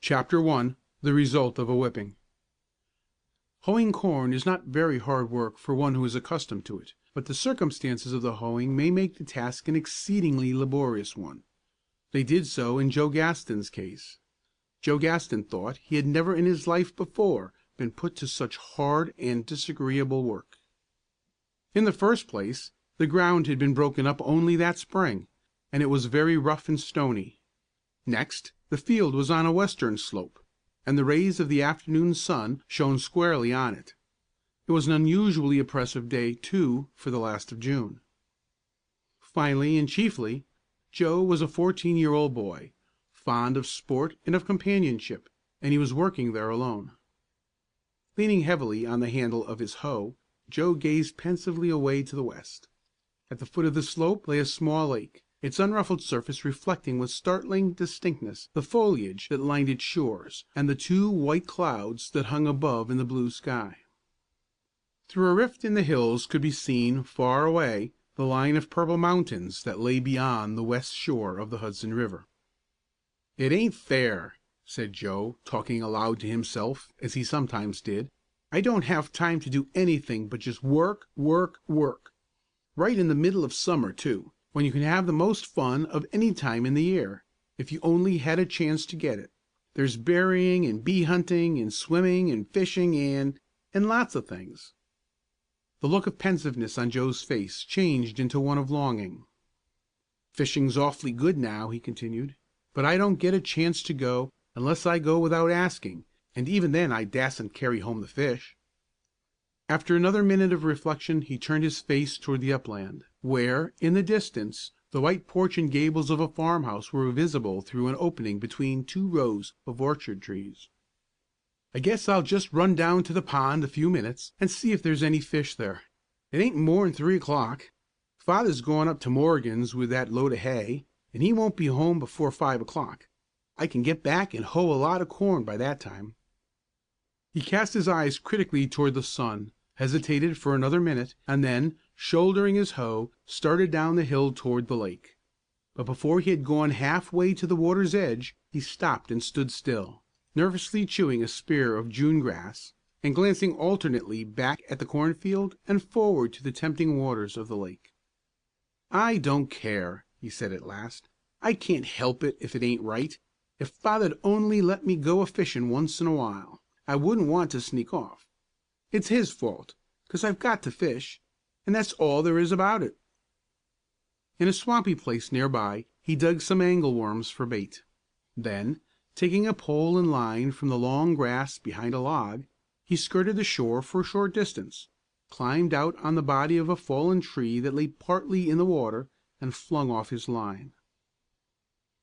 Chapter 1 The Result of a Whipping. Hoeing corn is not very hard work for one who is accustomed to it, but the circumstances of the hoeing may make the task an exceedingly laborious one. They did so in Joe Gaston's case. Joe Gaston thought he had never in his life before been put to such hard and disagreeable work. In the first place, the ground had been broken up only that spring, and it was very rough and stony. Next, the field was on a western slope, and the rays of the afternoon sun shone squarely on it. It was an unusually oppressive day, too, for the last of June. Finally and chiefly, Joe was a 14-year-old boy, fond of sport and of companionship, and he was working there alone. Leaning heavily on the handle of his hoe, Joe gazed pensively away to the west. At the foot of the slope lay a small lake, its unruffled surface reflecting with startling distinctness the foliage that lined its shores, and the two white clouds that hung above in the blue sky. Through a rift in the hills could be seen, far away, the line of purple mountains that lay beyond the west shore of the Hudson River. "It ain't fair," said Joe, talking aloud to himself, as he sometimes did. "I don't have time to do anything but just work, work, work. Right in the middle of summer, too, when you can have the most fun of any time in the year, if you only had a chance to get it. There's berrying and bee hunting and swimming and fishing and lots of things." The look of pensiveness on Joe's face changed into one of longing. "Fishing's awfully good now," he continued, "but I don't get a chance to go unless I go without asking, and even then I dasn't carry home the fish." After another minute of reflection he turned his face toward the upland, where, in the distance, the white porch and gables of a farmhouse were visible through an opening between two rows of orchard trees. "I guess I'll just run down to the pond a few minutes and see if there's any fish there. It ain't more'n 3 o'clock. Father's gone up to Morgan's with that load of hay, and he won't be home before 5 o'clock. I can get back and hoe a lot of corn by that time." He cast his eyes critically toward the sun, hesitated for another minute, and then, shouldering his hoe, started down the hill toward the lake. But before he had gone half way to the water's edge, he stopped and stood still, nervously chewing a spear of June grass, and glancing alternately back at the cornfield and forward to the tempting waters of the lake. "I don't care," he said at last. "I can't help it if it ain't right. If father'd only let me go a fishin' once in a while, I wouldn't want to sneak off. It's his fault, 'cause I've got to fish, and that's all there is about it." In a swampy place near by he dug some angleworms for bait. Then, taking a pole and line from the long grass behind a log, he skirted the shore for a short distance, climbed out on the body of a fallen tree that lay partly in the water, and flung off his line.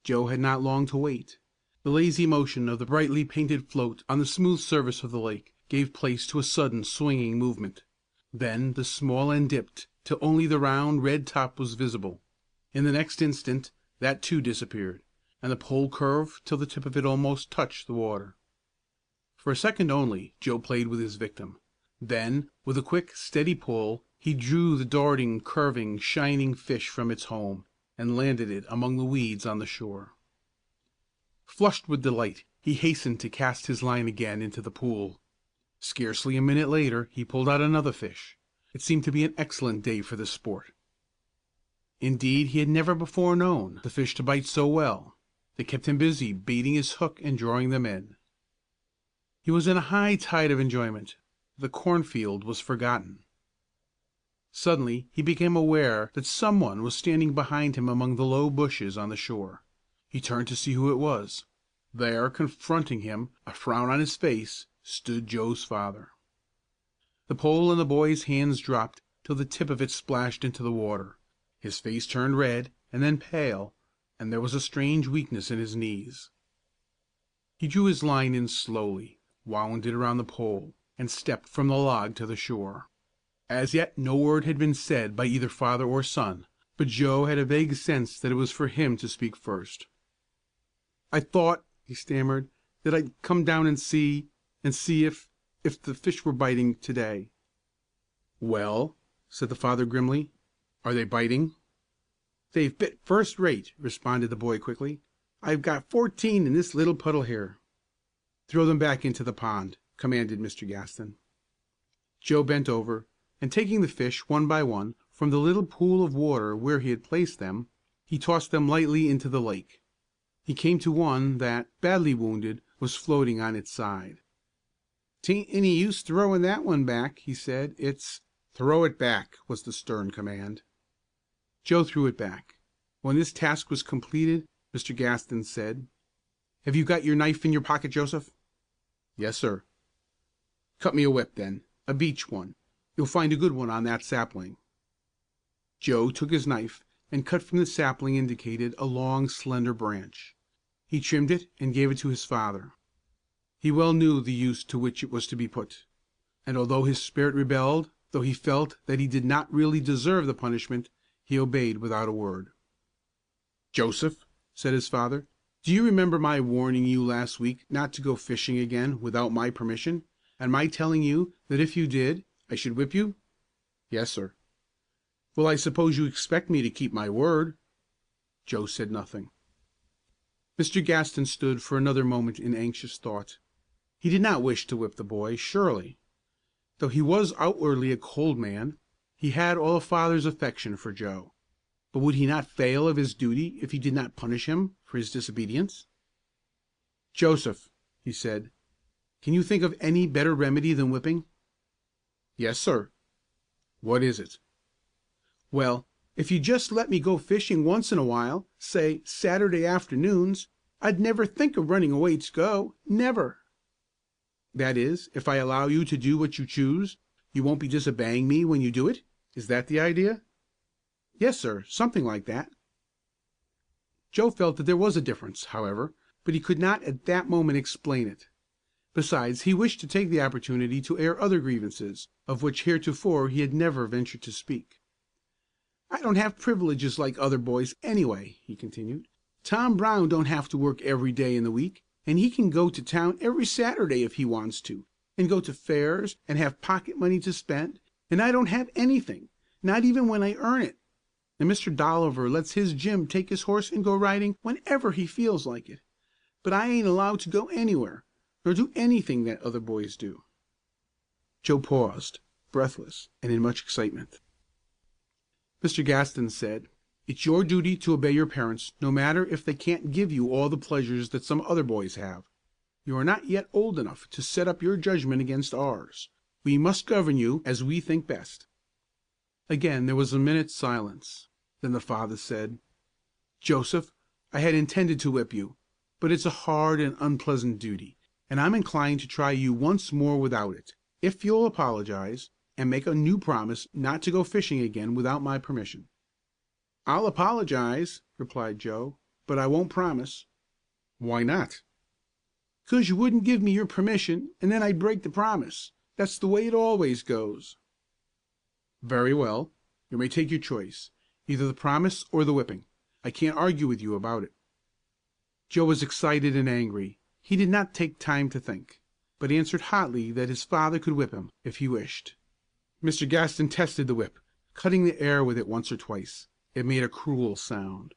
Joe had not long to wait. The lazy motion of the brightly painted float on the smooth surface of the lake gave place to a sudden swinging movement. Then the small end dipped till only the round red top was visible. In the next instant that too disappeared, and the pole curved till the tip of it almost touched the water. For a second only Joe played with his victim. Then, with a quick, steady pull, he drew the darting, curving, shining fish from its home, and landed it among the weeds on the shore. Flushed with delight, he hastened to cast his line again into the pool. Scarcely a minute later he pulled out another fish. It seemed to be an excellent day for the sport. Indeed, he had never before known the fish to bite so well. They kept him busy baiting his hook and drawing them in. He was in a high tide of enjoyment. The cornfield was forgotten. Suddenly he became aware that some one was standing behind him among the low bushes on the shore. He turned to see who it was. There, confronting him, a frown on his face, stood Joe's father. The pole in the boy's hands dropped till the tip of it splashed into the water. His face turned red and then pale, and there was a strange weakness in his knees. He drew his line in slowly, wound it around the pole, and stepped from the log to the shore. As yet no word had been said by either father or son, but Joe had a vague sense that it was for him to speak first. "I thought," he stammered, "that I'd come down and see if the fish were biting to day." "Well," said the father grimly, "are they biting?" "They've bit first rate," responded the boy quickly. "I've got 14 in this little puddle here." "Throw them back into the pond," commanded Mr. Gaston. Joe bent over, and taking the fish one by one from the little pool of water where he had placed them, he tossed them lightly into the lake. He came to one that, badly wounded, was floating on its side. "'Tain't any use throwin' that one back," he said. "It's—" "Throw it back," was the stern command. Joe threw it back. When this task was completed, Mr. Gaston said, "Have you got your knife in your pocket, Joseph?" "Yes, sir." "Cut me a whip, then, a beech one. You'll find a good one on that sapling." Joe took his knife and cut from the sapling indicated a long, slender branch. He trimmed it and gave it to his father. He well knew the use to which it was to be put, and although his spirit rebelled, though he felt that he did not really deserve the punishment, he obeyed without a word. "Joseph," said his father, "do you remember my warning you last week not to go fishing again without my permission, and my telling you that if you did, I should whip you?" "Yes, sir." "Well, I suppose you expect me to keep my word." Joe said nothing. Mr. Gaston stood for another moment in anxious thought. He did not wish to whip the boy, surely. Though he was outwardly a cold man, he had all a father's affection for Joe. But would he not fail of his duty if he did not punish him for his disobedience? "Joseph," he said, "can you think of any better remedy than whipping?" "Yes, sir." "What is it?" "Well, if you'd just let me go fishing once in a while, say Saturday afternoons, I'd never think of running away to go, never." "That is, if I allow you to do what you choose, you won't be disobeying me when you do it? Is that the idea?" "Yes, sir, something like that." Joe felt that there was a difference, however, but he could not at that moment explain it. Besides, he wished to take the opportunity to air other grievances, of which heretofore he had never ventured to speak. "I don't have privileges like other boys, anyway," he continued. "Tom Brown don't have to work every day in the week, and he can go to town every Saturday if he wants to, and go to fairs, and have pocket money to spend, and I don't have anything, not even when I earn it. And Mr. Dolliver lets his Jim take his horse and go riding whenever he feels like it. But I ain't allowed to go anywhere, nor do anything that other boys do." Joe paused, breathless, and in much excitement. Mr. Gaston said, "It's your duty to obey your parents, no matter if they can't give you all the pleasures that some other boys have. You are not yet old enough to set up your judgment against ours. We must govern you as we think best." Again there was a minute's silence. Then the father said, "Joseph, I had intended to whip you, but it's a hard and unpleasant duty, and I'm inclined to try you once more without it, if you'll apologize, and make a new promise not to go fishing again without my permission." "I'll apologize," replied Joe, "but I won't promise." "Why not?" "'Cause you wouldn't give me your permission, and then I'd break the promise. That's the way it always goes." "Very well. You may take your choice, either the promise or the whipping. I can't argue with you about it." Joe was excited and angry. He did not take time to think, but answered hotly that his father could whip him, if he wished. Mr. Gaston tested the whip, cutting the air with it once or twice. It made a cruel sound.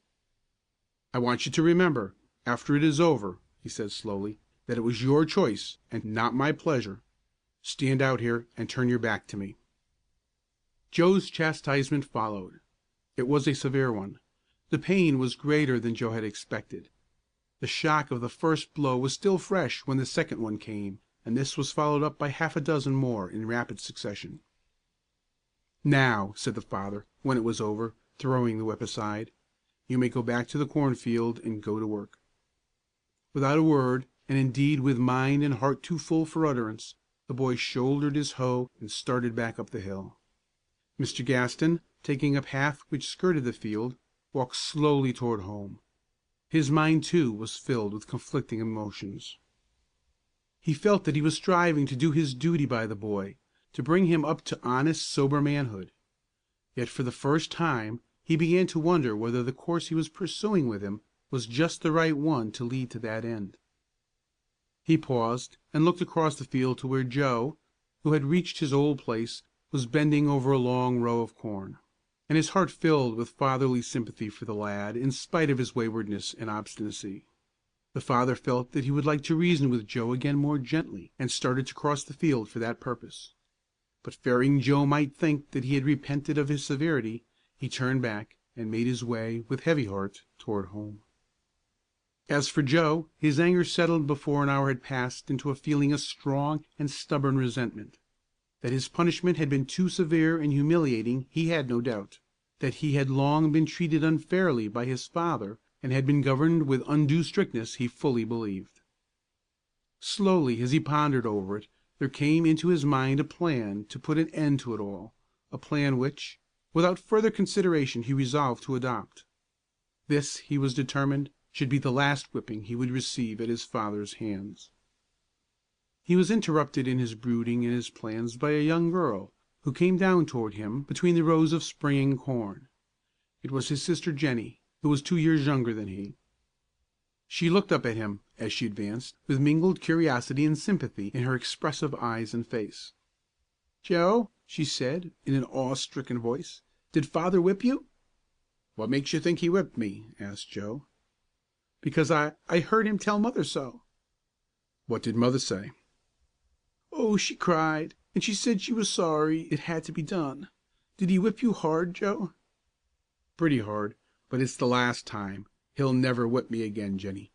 "I want you to remember, after it is over," he said slowly, "that it was your choice, and not my pleasure. Stand out here and turn your back to me." Joe's chastisement followed. It was a severe one. The pain was greater than Joe had expected. The shock of the first blow was still fresh when the second one came, and this was followed up by half a dozen more in rapid succession. "Now," said the father, when it was over, throwing the whip aside, "you may go back to the cornfield and go to work." Without a word, and indeed with mind and heart too full for utterance, the boy shouldered his hoe and started back up the hill. Mr. Gaston, taking a path which skirted the field, walked slowly toward home. His mind, too, was filled with conflicting emotions. He felt that he was striving to do his duty by the boy, to bring him up to honest, sober manhood. Yet for the first time he began to wonder whether the course he was pursuing with him was just the right one to lead to that end. He paused and looked across the field to where Joe, who had reached his old place, was bending over a long row of corn, and his heart filled with fatherly sympathy for the lad in spite of his waywardness and obstinacy. The father felt that he would like to reason with Joe again more gently, and started to cross the field for that purpose. But fearing Joe might think that he had repented of his severity, he turned back and made his way with heavy heart toward home. As for Joe, his anger settled before an hour had passed into a feeling of strong and stubborn resentment. That his punishment had been too severe and humiliating he had no doubt. That he had long been treated unfairly by his father and had been governed with undue strictness he fully believed. Slowly, as he pondered over it, there came into his mind a plan to put an end to it all, a plan which, without further consideration, he resolved to adopt. This, he was determined, should be the last whipping he would receive at his father's hands. He was interrupted in his brooding and his plans by a young girl, who came down toward him between the rows of springing corn. It was his sister Jennie, who was 2 years younger than he. She looked up at him, as she advanced, with mingled curiosity and sympathy in her expressive eyes and face. "Joe," she said, in an awe-stricken voice, "did father whip you?" "What makes you think he whipped me?" asked Joe. "Because I heard him tell mother so." "What did mother say?" "Oh, she cried, and she said she was sorry it had to be done. Did he whip you hard, Joe?" "Pretty hard, but it's the last time. He'll never whip me again, Jennie."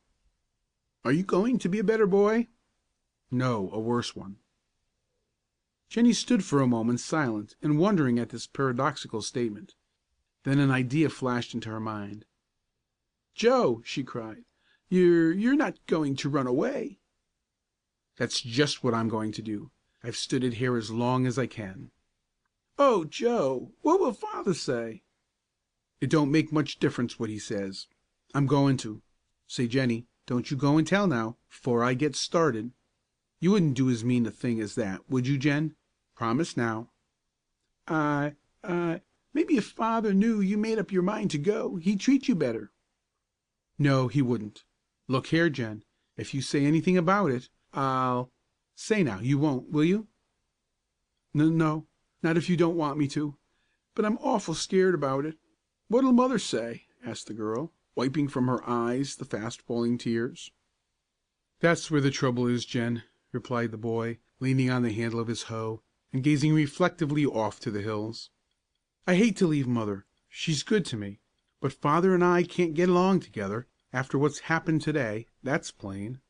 "Are you going to be a better boy?" "No, a worse one." Jennie stood for a moment silent and wondering at this paradoxical statement. Then an idea flashed into her mind. "Joe," she cried, "you're not going to run away?" "That's just what I'm going to do. I've stood it here as long as I can." "Oh, Joe, what will father say?" "It don't make much difference what he says. I'm going to. Say, Jennie, don't you go and tell now, 'fore I get started. You wouldn't do as mean a thing as that, would you, Jen? Promise now." Maybe if father knew you made up your mind to go, he'd treat you better." "No, he wouldn't. Look here, Jen, if you say anything about it, say now, you won't, will you?" No, not if you don't want me to. But I'm awful scared about it. What'll mother say?" asked the girl, wiping from her eyes the fast falling tears. "That's where the trouble is, Jen," replied the boy, leaning on the handle of his hoe, and gazing reflectively off to the hills. "I hate to leave mother. She's good to me. But father and I can't get along together, after what's happened to day, that's plain."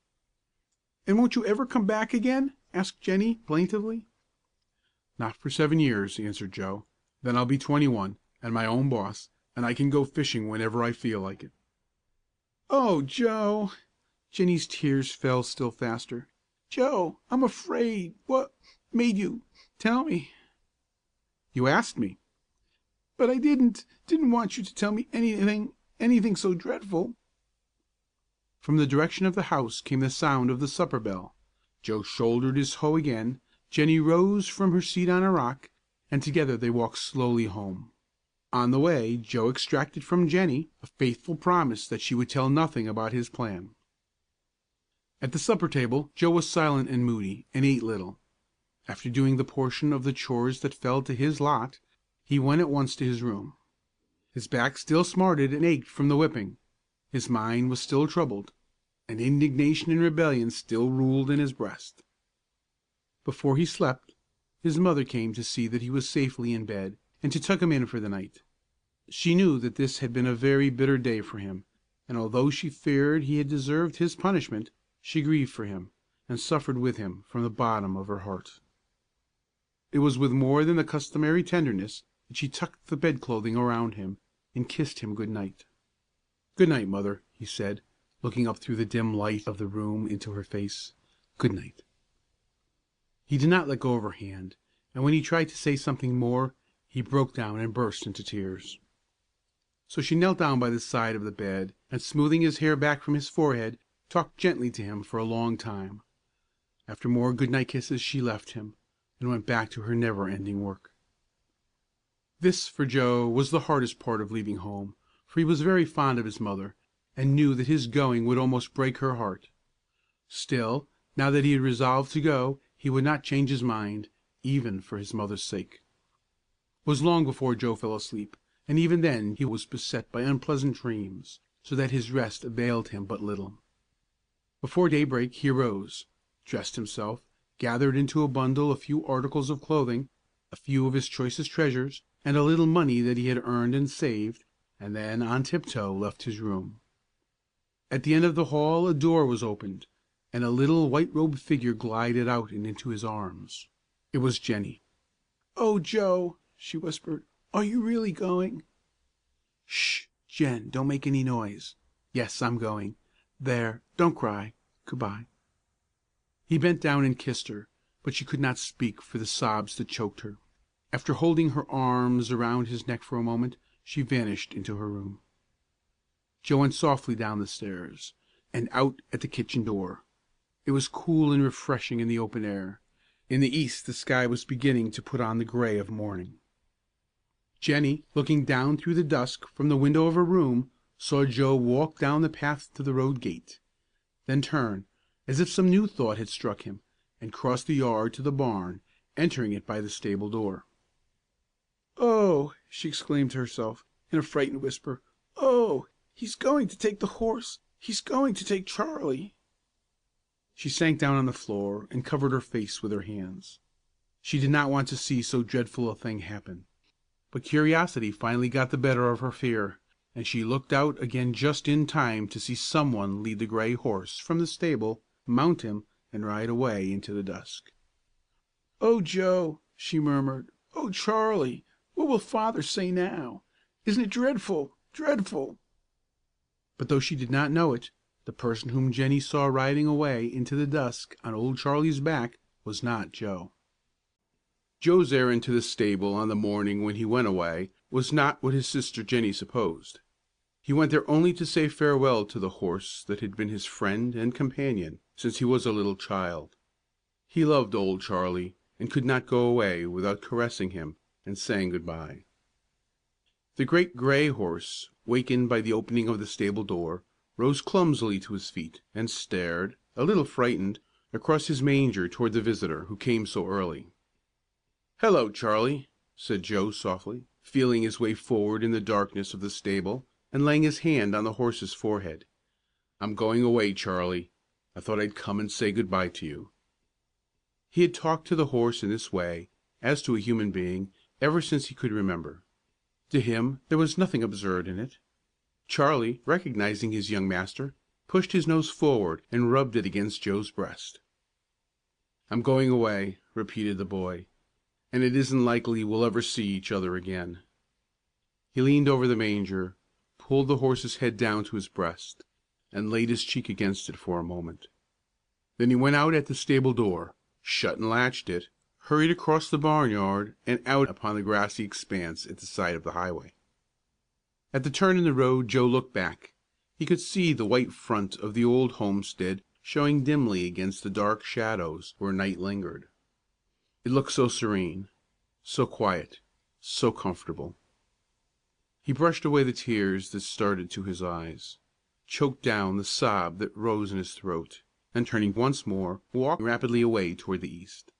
"And won't you ever come back again?" asked Jennie, plaintively. "Not for 7 years," answered Joe. "Then I'll be 21, and my own boss, and I can go fishing whenever I feel like it." "Oh, Joe!" Jennie's tears fell still faster. "Joe, I'm afraid. What made you tell me?" "You asked me." "But I didn't want you to tell me anything so dreadful." From the direction of the house came the sound of the supper bell. Joe shouldered his hoe again, Jennie rose from her seat on a rock, and together they walked slowly home. On the way Joe extracted from Jennie a faithful promise that she would tell nothing about his plan. At the supper table Joe was silent and moody, and ate little. After doing the portion of the chores that fell to his lot, he went at once to his room. His back still smarted and ached from the whipping, his mind was still troubled, and indignation and rebellion still ruled in his breast. Before he slept, his mother came to see that he was safely in bed, and to tuck him in for the night. She knew that this had been a very bitter day for him, and although she feared he had deserved his punishment, she grieved for him, and suffered with him from the bottom of her heart. It was with more than the customary tenderness that she tucked the bedclothing around him, and kissed him good night. "Good night, mother," he said, looking up through the dim light of the room into her face. "Good night." He did not let go of her hand, and when he tried to say something more, he broke down and burst into tears. So she knelt down by the side of the bed, and smoothing his hair back from his forehead, talked gently to him for a long time. After more good night kisses she left him, and went back to her never ending work. This, for Joe, was the hardest part of leaving home, for he was very fond of his mother, and knew that his going would almost break her heart. Still, now that he had resolved to go, he would not change his mind, even for his mother's sake. It was long before Joe fell asleep, and even then he was beset by unpleasant dreams, so that his rest availed him but little. Before daybreak he arose, dressed himself, gathered into a bundle a few articles of clothing, a few of his choicest treasures, and a little money that he had earned and saved, and then on tiptoe left his room. At the end of the hall a door was opened, and a little white-robed figure glided out and into his arms. It was Jennie. "Oh, Joe," she whispered, "are you really going?" "Sh, Jen, don't make any noise. Yes, I'm going. There, don't cry. Good bye." He bent down and kissed her, but she could not speak for the sobs that choked her. After holding her arms around his neck for a moment, she vanished into her room. Joe went softly down the stairs, and out at the kitchen door. It was cool and refreshing in the open air. In the east the sky was beginning to put on the gray of morning. Jennie, looking down through the dusk from the window of her room, saw Joe walk down the path to the road gate, then turn, as if some new thought had struck him, and cross the yard to the barn, entering it by the stable door. "Oh!" she exclaimed to herself, in a frightened whisper. "Oh! He's going to take the horse! He's going to take Charlie!" She sank down on the floor and covered her face with her hands. She did not want to see so dreadful a thing happen. But curiosity finally got the better of her fear, and she looked out again just in time to see some one lead the gray horse from the stable, mount him, and ride away into the dusk. "Oh, Joe!" she murmured. "Oh, Charlie! What will Father say now? Isn't it dreadful, dreadful?" But though she did not know it, the person whom Jennie saw riding away into the dusk on old Charlie's back was not Joe. Joe's errand to the stable on the morning when he went away was not what his sister Jennie supposed. He went there only to say farewell to the horse that had been his friend and companion since he was a little child. He loved old Charlie, and could not go away without caressing him and saying good-bye. The great gray horse, wakened by the opening of the stable door, rose clumsily to his feet, and stared, a little frightened, across his manger toward the visitor who came so early. "Hello, Charlie," said Joe softly, feeling his way forward in the darkness of the stable, and laying his hand on the horse's forehead. "I'm going away, Charlie. I thought I'd come and say good-bye to you." He had talked to the horse in this way, as to a human being, ever since he could remember. To him there was nothing absurd in it. Charlie, recognizing his young master, pushed his nose forward and rubbed it against Joe's breast. "I'm going away," repeated the boy, "and it isn't likely we'll ever see each other again." He leaned over the manger, pulled the horse's head down to his breast, and laid his cheek against it for a moment. Then he went out at the stable door, shut and latched it, hurried across the barnyard, and out upon the grassy expanse at the side of the highway. At the turn in the road Joe looked back. He could see the white front of the old homestead showing dimly against the dark shadows where night lingered. It looked so serene, so quiet, so comfortable. He brushed away the tears that started to his eyes, choked down the sob that rose in his throat, and turning once more, walked rapidly away toward the east.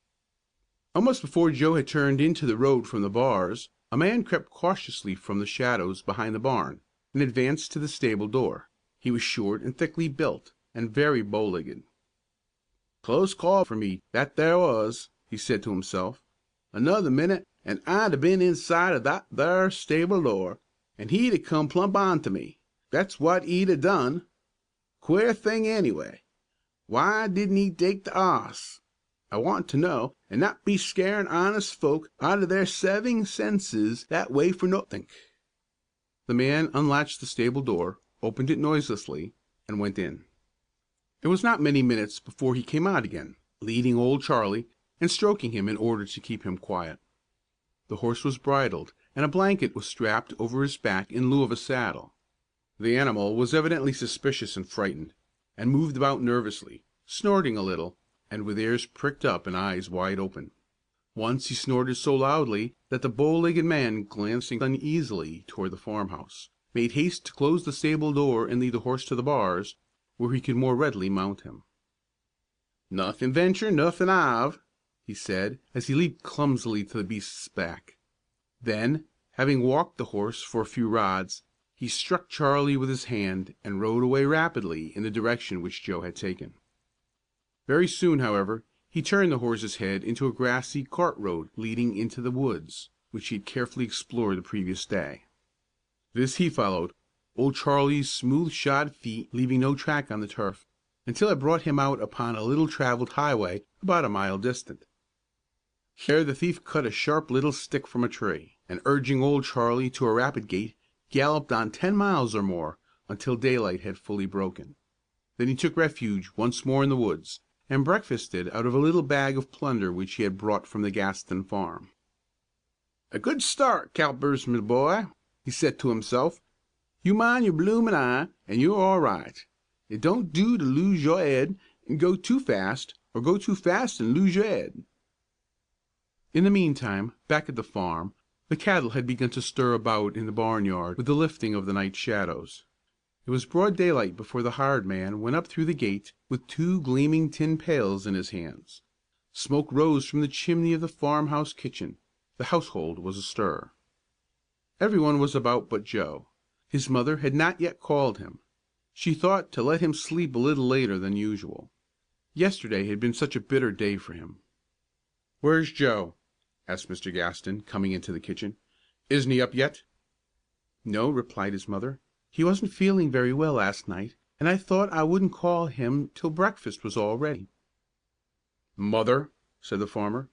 Almost before Joe had turned into the road from the bars, a man crept cautiously from the shadows behind the barn, and advanced to the stable door. He was short and thickly built, and very bow-legged. "Close call for me, that there was," he said to himself. "Another minute, and I'd 'a' been inside o' that there stable door, and he'd 'a' come plump onto me. That's what he'd 'a' done. Queer thing, anyway. Why didn't he take the 'oss, I want to know, and not be scarin' honest folk out o' their saving senses that way for nothink?" The man unlatched the stable door, opened it noiselessly, and went in. It was not many minutes before he came out again, leading old Charlie, and stroking him in order to keep him quiet. The horse was bridled, and a blanket was strapped over his back in lieu of a saddle. The animal was evidently suspicious and frightened, and moved about nervously, snorting a little, and with ears pricked up and eyes wide open. Once he snorted so loudly that the bow-legged man, glancing uneasily toward the farmhouse, made haste to close the stable door and lead the horse to the bars, where he could more readily mount him. "Nothin' venture, nothin' have," he said, as he leaped clumsily to the beast's back. Then, having walked the horse for a few rods, He struck Charlie with his hand and rode away rapidly in the direction which Joe had taken. Very soon, however, he turned the horse's head into a grassy cart road leading into the woods, which he had carefully explored the previous day. This he followed, old Charlie's smooth-shod feet leaving no track on the turf, until it brought him out upon a little traveled highway about a mile distant. Here the thief cut a sharp little stick from a tree, and urging old Charlie to a rapid gait, galloped on 10 miles or more until daylight had fully broken. Then he took refuge once more in the woods, and breakfasted out of a little bag of plunder which he had brought from the Gaston farm. "A good start, Calpers, my boy," he said to himself. "You mind your bloomin' eye, and you're all right. It don't do to lose your 'ead and go too fast, or go too fast and lose your 'ead." In the meantime, back at the farm, the cattle had begun to stir about in the barnyard with the lifting of the night shadows. It was broad daylight before the hired man went up through the gate with 2 gleaming tin pails in his hands. Smoke rose from the chimney of the farmhouse kitchen. The household was astir. Everyone was about but Joe. His mother had not yet called him. She thought to let him sleep a little later than usual. Yesterday had been such a bitter day for him. "Where's Joe?" asked Mr. Gaston, coming into the kitchen. "Isn't he up yet?" "No," replied his mother. "He wasn't feeling very well last night, and I thought I wouldn't call him till breakfast was all ready." "Mother," said the farmer,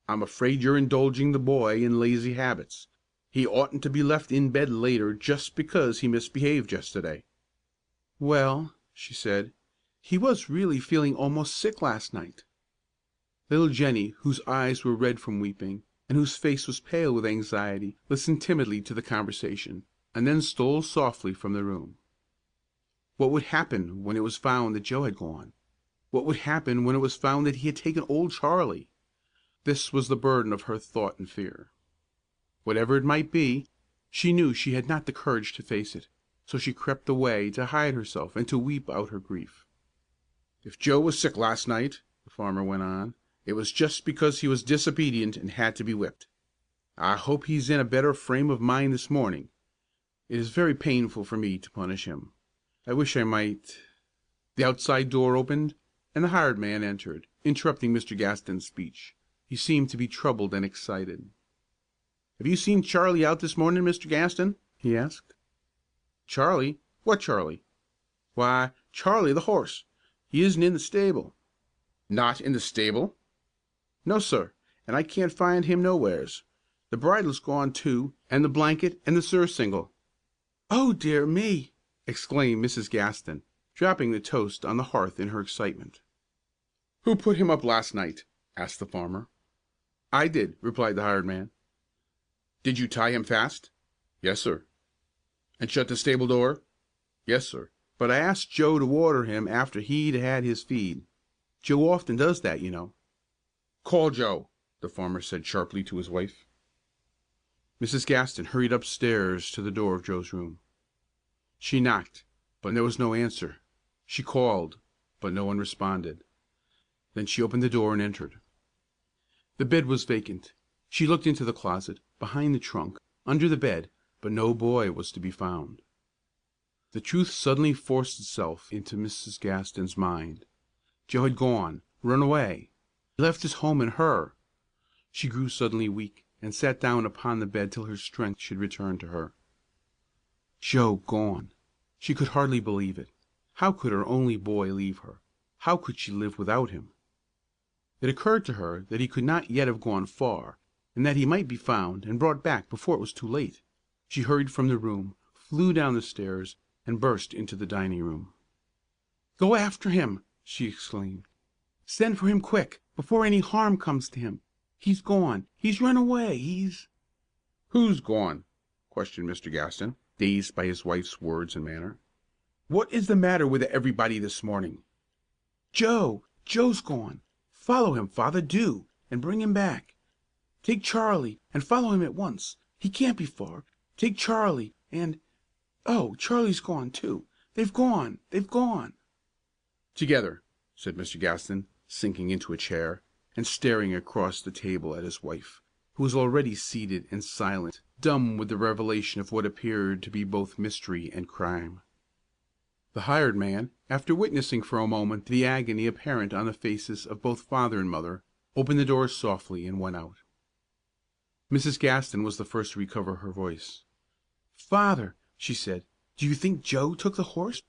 "I'm afraid you're indulging the boy in lazy habits. He oughtn't to be left in bed later just because he misbehaved yesterday." "Well," she said, "he was really feeling almost sick last night." Little Jennie, whose eyes were red from weeping, and whose face was pale with anxiety, listened timidly to the conversation, and then stole softly from the room. What would happen when it was found that Joe had gone? What would happen when it was found that he had taken old Charlie? This was the burden of her thought and fear. Whatever it might be, she knew she had not the courage to face it, so she crept away to hide herself and to weep out her grief. "If Joe was sick last night," the farmer went on, "it was just because he was disobedient and had to be whipped. I hope he's in a better frame of mind this morning. It is very painful for me to punish him. I wish I might—" The outside door opened, and the hired man entered, interrupting Mr. Gaston's speech. He seemed to be troubled and excited. "Have you seen Charlie out this morning, Mr. Gaston?" he asked. "Charlie? What Charlie?" "Why, Charlie the horse. He isn't in the stable." "Not in the stable?" "No, sir, and I can't find him nowheres. The bridle's gone too, and the blanket and the surcingle." "Oh, dear me!" exclaimed Mrs. Gaston, dropping the toast on the hearth in her excitement. "Who put him up last night?" asked the farmer. "I did," replied the hired man. "Did you tie him fast?" "Yes, sir." "And shut the stable door?" "Yes, sir, but I asked Joe to water him after he'd had his feed. Joe often does that, you know." "Call Joe," the farmer said sharply to his wife. Mrs. Gaston hurried upstairs to the door of Joe's room. She knocked, but there was no answer. She called, but no one responded. Then she opened the door and entered. The bed was vacant. She looked into the closet, behind the trunk, under the bed, but no boy was to be found. The truth suddenly forced itself into Mrs. Gaston's mind. Joe had gone, run away. He left his home and her. She grew suddenly weak, and sat down upon the bed till her strength should return to her. Joe gone! She could hardly believe it. How could her only boy leave her? How could she live without him? It occurred to her that he could not yet have gone far, and that he might be found and brought back before it was too late. She hurried from the room, flew down the stairs, and burst into the dining room. "Go after him!" she exclaimed. "Send for him quick, before any harm comes to him. He's gone! He's run away! He's—" "Who's gone?" questioned Mr. Gaston, dazed by his wife's words and manner. "What is the matter with everybody this morning?" "Joe! Joe's gone! Follow him, father, do, and bring him back. Take Charlie, and follow him at once. He can't be far. Take Charlie, and—oh, Charlie's gone, too. They've gone! They've gone!" "Together," said Mr. Gaston, sinking into a chair, and staring across the table at his wife, who was already seated and silent, dumb with the revelation of what appeared to be both mystery and crime. The hired man, after witnessing for a moment the agony apparent on the faces of both father and mother, opened the door softly and went out. Mrs. Gaston was the first to recover her voice. "Father," she said, "do you think Joe took the horse?"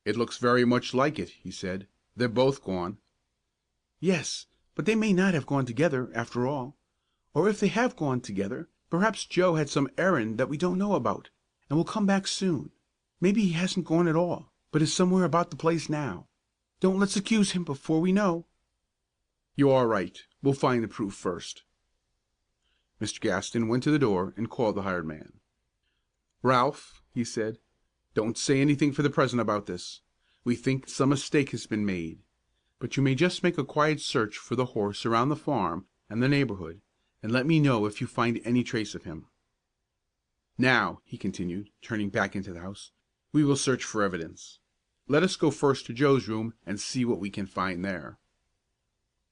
"It looks very much like it," he said. "They're both gone." "Yes, but they may not have gone together, after all. Or if they have gone together, perhaps Joe had some errand that we don't know about, and will come back soon. Maybe he hasn't gone at all, but is somewhere about the place now. Don't let's accuse him before we know." "You are right. We'll find the proof first." Mr. Gaston went to the door and called the hired man. "Ralph," he said, "don't say anything for the present about this. We think some mistake has been made, but you may just make a quiet search for the horse around the farm and the neighborhood, and let me know if you find any trace of him. Now," he continued, turning back into the house, "we will search for evidence. Let us go first to Joe's room and see what we can find there."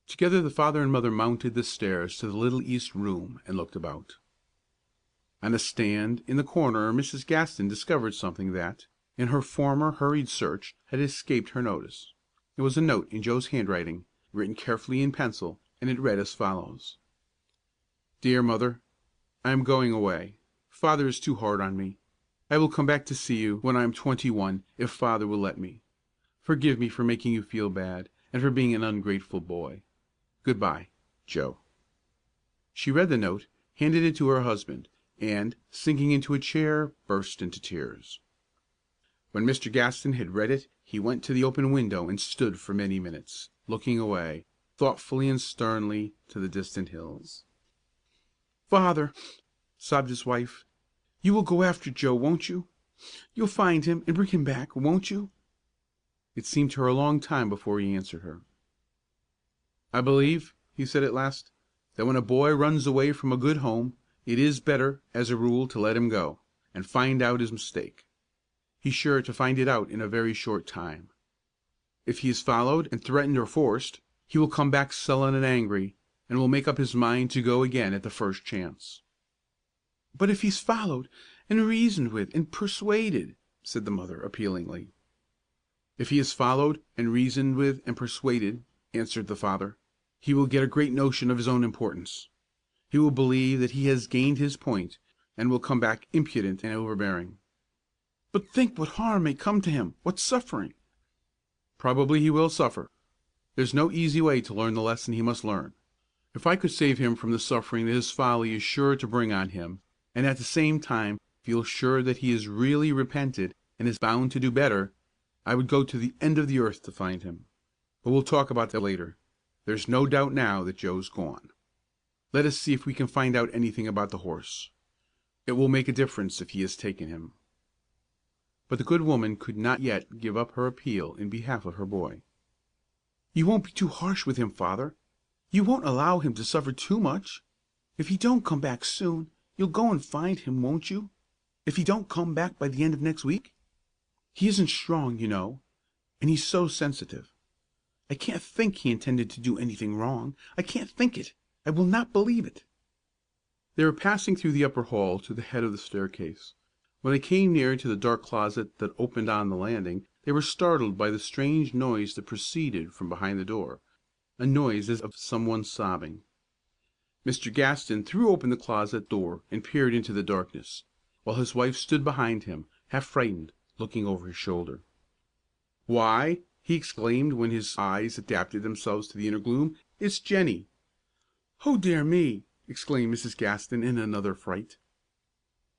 Together the father and mother mounted the stairs to the little east room and looked about. On a stand in the corner Mrs. Gaston discovered something that, in her former hurried search, had escaped her notice. It was a note in Joe's handwriting, written carefully in pencil, and it read as follows: "Dear Mother, I am going away. Father is too hard on me. I will come back to see you when I am 21, if Father will let me. Forgive me for making you feel bad, and for being an ungrateful boy. Good bye, Joe." She read the note, handed it to her husband, and, sinking into a chair, burst into tears. When Mr. Gaston had read it he went to the open window and stood for many minutes, looking away, thoughtfully and sternly, to the distant hills. "Father," sobbed his wife, "you will go after Joe, won't you? You'll find him and bring him back, won't you?" It seemed to her a long time before he answered her. "I believe," he said at last, "that when a boy runs away from a good home, it is better, as a rule, to let him go, and find out his mistake. He's sure to find it out in a very short time. If he is followed and threatened or forced, he will come back sullen and angry, and will make up his mind to go again at the first chance." "But if he's followed, and reasoned with, and persuaded?" said the mother, appealingly. "If he is followed, and reasoned with, and persuaded," answered the father, "he will get a great notion of his own importance. He will believe that he has gained his point, and will come back impudent and overbearing." "But think what harm may come to him, what suffering!" "Probably he will suffer. There's no easy way to learn the lesson he must learn. If I could save him from the suffering that his folly is sure to bring on him, and at the same time feel sure that he is really repented and is bound to do better, I would go to the end of the earth to find him. But we'll talk about that later. There's no doubt now that Joe's gone. Let us see if we can find out anything about the horse. It will make a difference if he has taken him." But the good woman could not yet give up her appeal in behalf of her boy. "You won't be too harsh with him, Father? You won't allow him to suffer too much? If he don't come back soon, you'll go and find him, won't you? If he don't come back by the end of next week? He isn't strong, you know, and he's so sensitive. I can't think he intended to do anything wrong. I can't think it. I will not believe it." They were passing through the upper hall to the head of the staircase. When they came near to the dark closet that opened on the landing, they were startled by the strange noise that proceeded from behind the door, a noise as of some one sobbing. Mr. Gaston threw open the closet door and peered into the darkness, while his wife stood behind him, half frightened, looking over his shoulder. "Why," he exclaimed when his eyes adapted themselves to the inner gloom, "it's Jennie!" "Oh, dear me!" exclaimed Mrs. Gaston in another fright.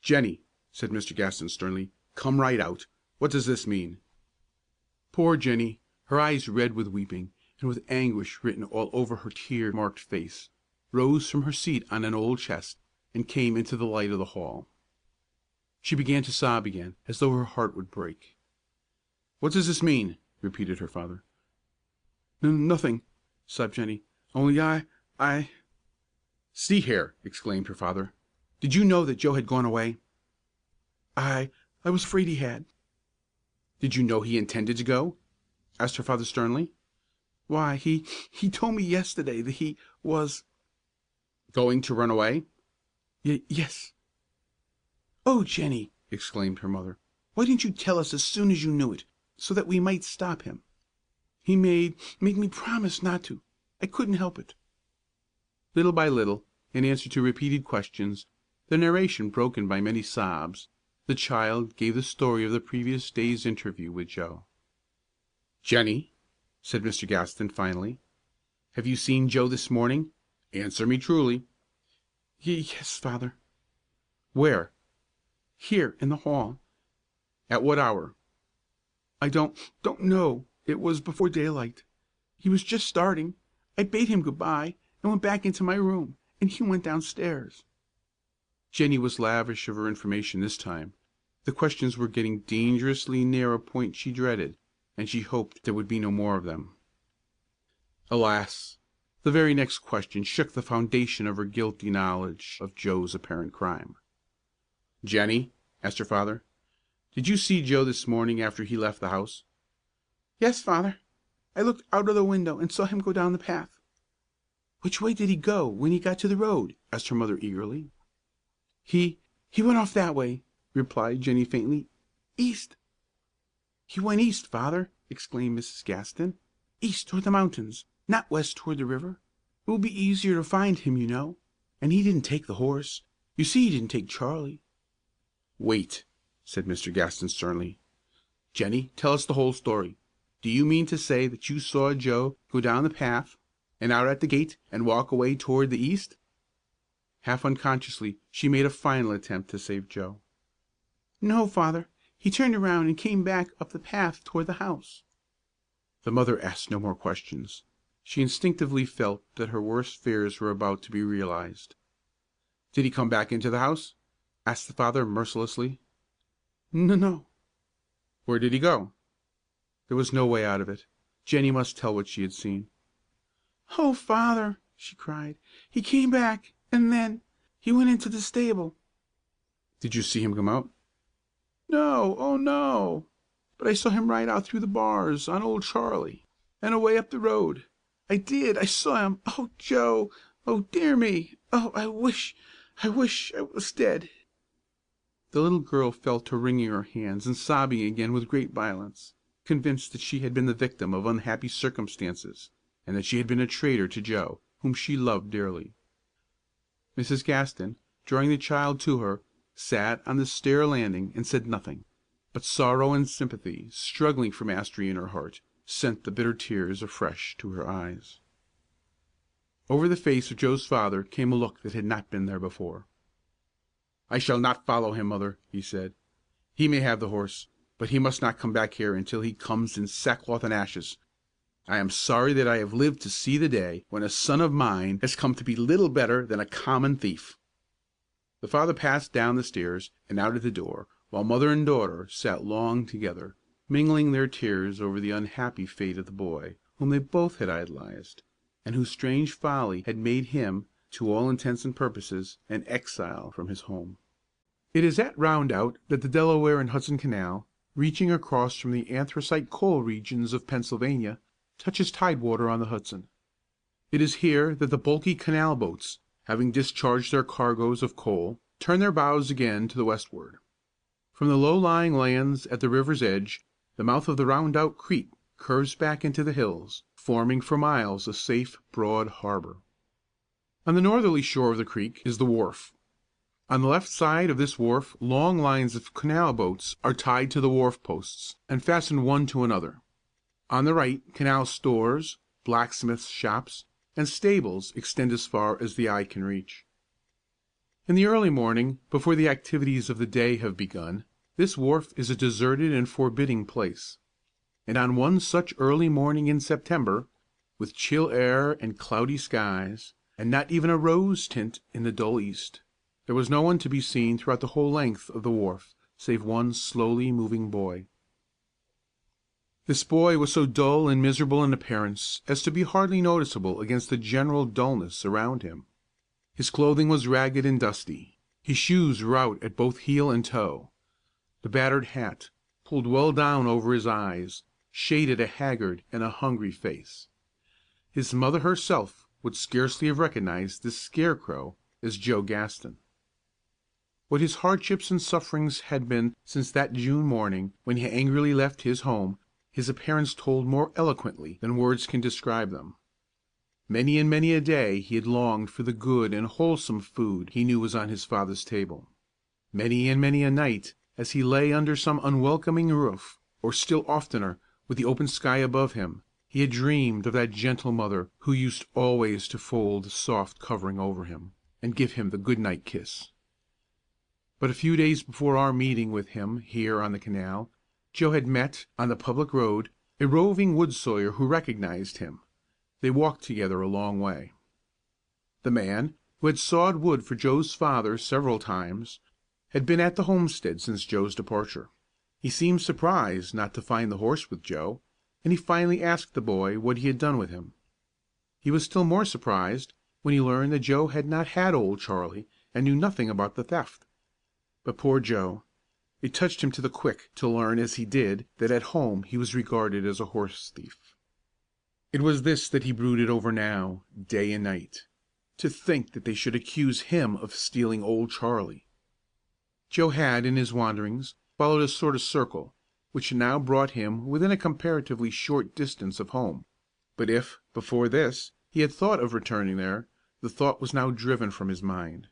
"Jennie," said Mr. Gaston, sternly, "come right out. What does this mean?" Poor Jennie, her eyes red with weeping, and with anguish written all over her tear-marked face, rose from her seat on an old chest, and came into the light of the hall. She began to sob again, as though her heart would break. "What does this mean?" repeated her father. "Nothing," sobbed Jennie. "Only I "See here!" exclaimed her father. "Did you know that Joe had gone away?" I was afraid he had." "Did you know he intended to go?" asked her father sternly. "Why, he told me yesterday that he was—" "Going to run away?" "Yes." "Oh, Jennie!" exclaimed her mother, "why didn't you tell us as soon as you knew it, so that we might stop him?" "He made me promise not to. I couldn't help it." Little by little, in answer to repeated questions, the narration broken by many sobs, the child gave the story of the previous day's interview with Joe. "Jennie," said Mr. Gaston, finally, "have you seen Joe this morning? Answer me truly." "Yes, father." "Where?" "Here, in the hall." "At what hour?" "I don't know. It was before daylight. He was just starting. I bade him good bye, and went back into my room, and he went downstairs." Jennie was lavish of her information this time. The questions were getting dangerously near a point she dreaded, and she hoped there would be no more of them. Alas! The very next question shook the foundation of her guilty knowledge of Joe's apparent crime. "Jennie," asked her father, "did you see Joe this morning after he left the house?" "Yes, father. I looked out of the window and saw him go down the path." "Which way did he go when he got to the road?" asked her mother eagerly. He went off that way," replied Jennie faintly. "East." "He went east, father!" exclaimed Mrs. Gaston. "East toward the mountains, not west toward the river. It will be easier to find him, you know. And he didn't take the horse. You see he didn't take Charlie." "Wait," said Mr. Gaston, sternly. "Jennie, tell us the whole story. Do you mean to say that you saw Joe go down the path, and out at the gate, and walk away toward the east?" Half unconsciously she made a final attempt to save Joe. "No, father. He turned around and came back up the path toward the house." The mother asked no more questions. She instinctively felt that her worst fears were about to be realized. "Did he come back into the house?" asked the father, mercilessly. No." "Where did he go?" There was no way out of it. Jennie must tell what she had seen. "Oh, father!" she cried, "he came back, and then he went into the stable." "Did you see him come out?" "No, oh, no! But I saw him ride out through the bars on old Charlie, and away up the road. I did, I saw him. Oh, Joe! Oh, dear me! Oh, I wish I was dead!" The little girl fell to wringing her hands and sobbing again with great violence, convinced that she had been the victim of unhappy circumstances, and that she had been a traitor to Joe, whom she loved dearly. Mrs. Gaston, drawing the child to her, sat on the stair landing and said nothing; but sorrow and sympathy, struggling for mastery in her heart, sent the bitter tears afresh to her eyes. Over the face of Joe's father came a look that had not been there before. "I shall not follow him, mother," he said. "He may have the horse, but he must not come back here until he comes in sackcloth and ashes. I am sorry that I have lived to see the day when a son of mine has come to be little better than a common thief." The father passed down the stairs and out at the door, while mother and daughter sat long together, mingling their tears over the unhappy fate of the boy whom they both had idolized, and whose strange folly had made him, to all intents and purposes, an exile from his home. It is at Rondout that the Delaware and Hudson Canal, reaching across from the anthracite coal regions of Pennsylvania, touches tidewater on the Hudson. It is here that the bulky canal boats, having discharged their cargoes of coal, turn their bows again to the westward. From the low-lying lands at the river's edge, the mouth of the Rondout Creek curves back into the hills, forming for miles a safe, broad harbor. On the northerly shore of the creek is the wharf. On the left side of this wharf long lines of canal boats are tied to the wharf posts, and fastened one to another. On the right, canal stores, blacksmiths' shops, and stables extend as far as the eye can reach. In the early morning, before the activities of the day have begun, this wharf is a deserted and forbidding place. And on one such early morning in September, with chill air and cloudy skies, and not even a rose tint in the dull east, there was no one to be seen throughout the whole length of the wharf, save one slowly moving boy. This boy was so dull and miserable in appearance as to be hardly noticeable against the general dullness around him. His clothing was ragged and dusty; his shoes were out at both heel and toe. The battered hat, pulled well down over his eyes, shaded a haggard and a hungry face. His mother herself would scarcely have recognized this scarecrow as Joe Gaston. What his hardships and sufferings had been since that June morning when he angrily left his home, his appearance told more eloquently than words can describe them. Many and many a day he had longed for the good and wholesome food he knew was on his father's table. Many and many a night, as he lay under some unwelcoming roof, or still oftener with the open sky above him, he had dreamed of that gentle mother who used always to fold the soft covering over him, and give him the good-night kiss. But a few days before our meeting with him here on the canal, Joe had met, on the public road, a roving wood sawyer who recognized him. They walked together a long way. The man, who had sawed wood for Joe's father several times, had been at the homestead since Joe's departure. He seemed surprised not to find the horse with Joe, and he finally asked the boy what he had done with him. He was still more surprised when he learned that Joe had not had old Charlie and knew nothing about the theft. But poor Joe! It touched him to the quick to learn as he did that at home he was regarded as a horse thief. It was this that he brooded over now, day and night. To think that they should accuse him of stealing old Charlie! Joe had, in his wanderings, followed a sort of circle, which now brought him within a comparatively short distance of home. But if, before this, he had thought of returning there, the thought was now driven from his mind.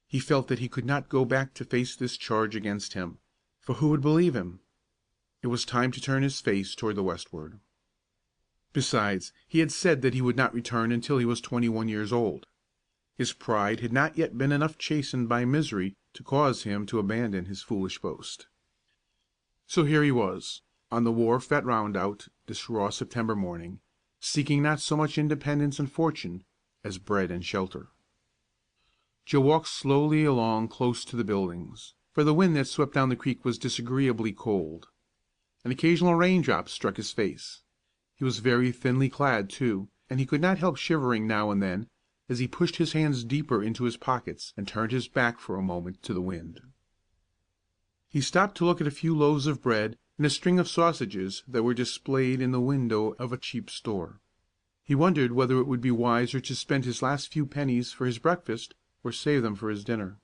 He felt that he could not go back to face this charge against him, for who would believe him? It was time to turn his face toward the westward. Besides, he had said that he would not return until he was 21 years old. His pride had not yet been enough chastened by misery to cause him to abandon his foolish boast. So here he was, on the wharf at Rondout this raw September morning, seeking not so much independence and fortune as bread and shelter. Joe walked slowly along close to the buildings, for the wind that swept down the creek was disagreeably cold. An occasional raindrop struck his face. He was very thinly clad, too, and he could not help shivering now and then as he pushed his hands deeper into his pockets and turned his back for a moment to the wind. He stopped to look at a few loaves of bread and a string of sausages that were displayed in the window of a cheap store. He wondered whether it would be wiser to spend his last few pennies for his breakfast or save them for his dinner.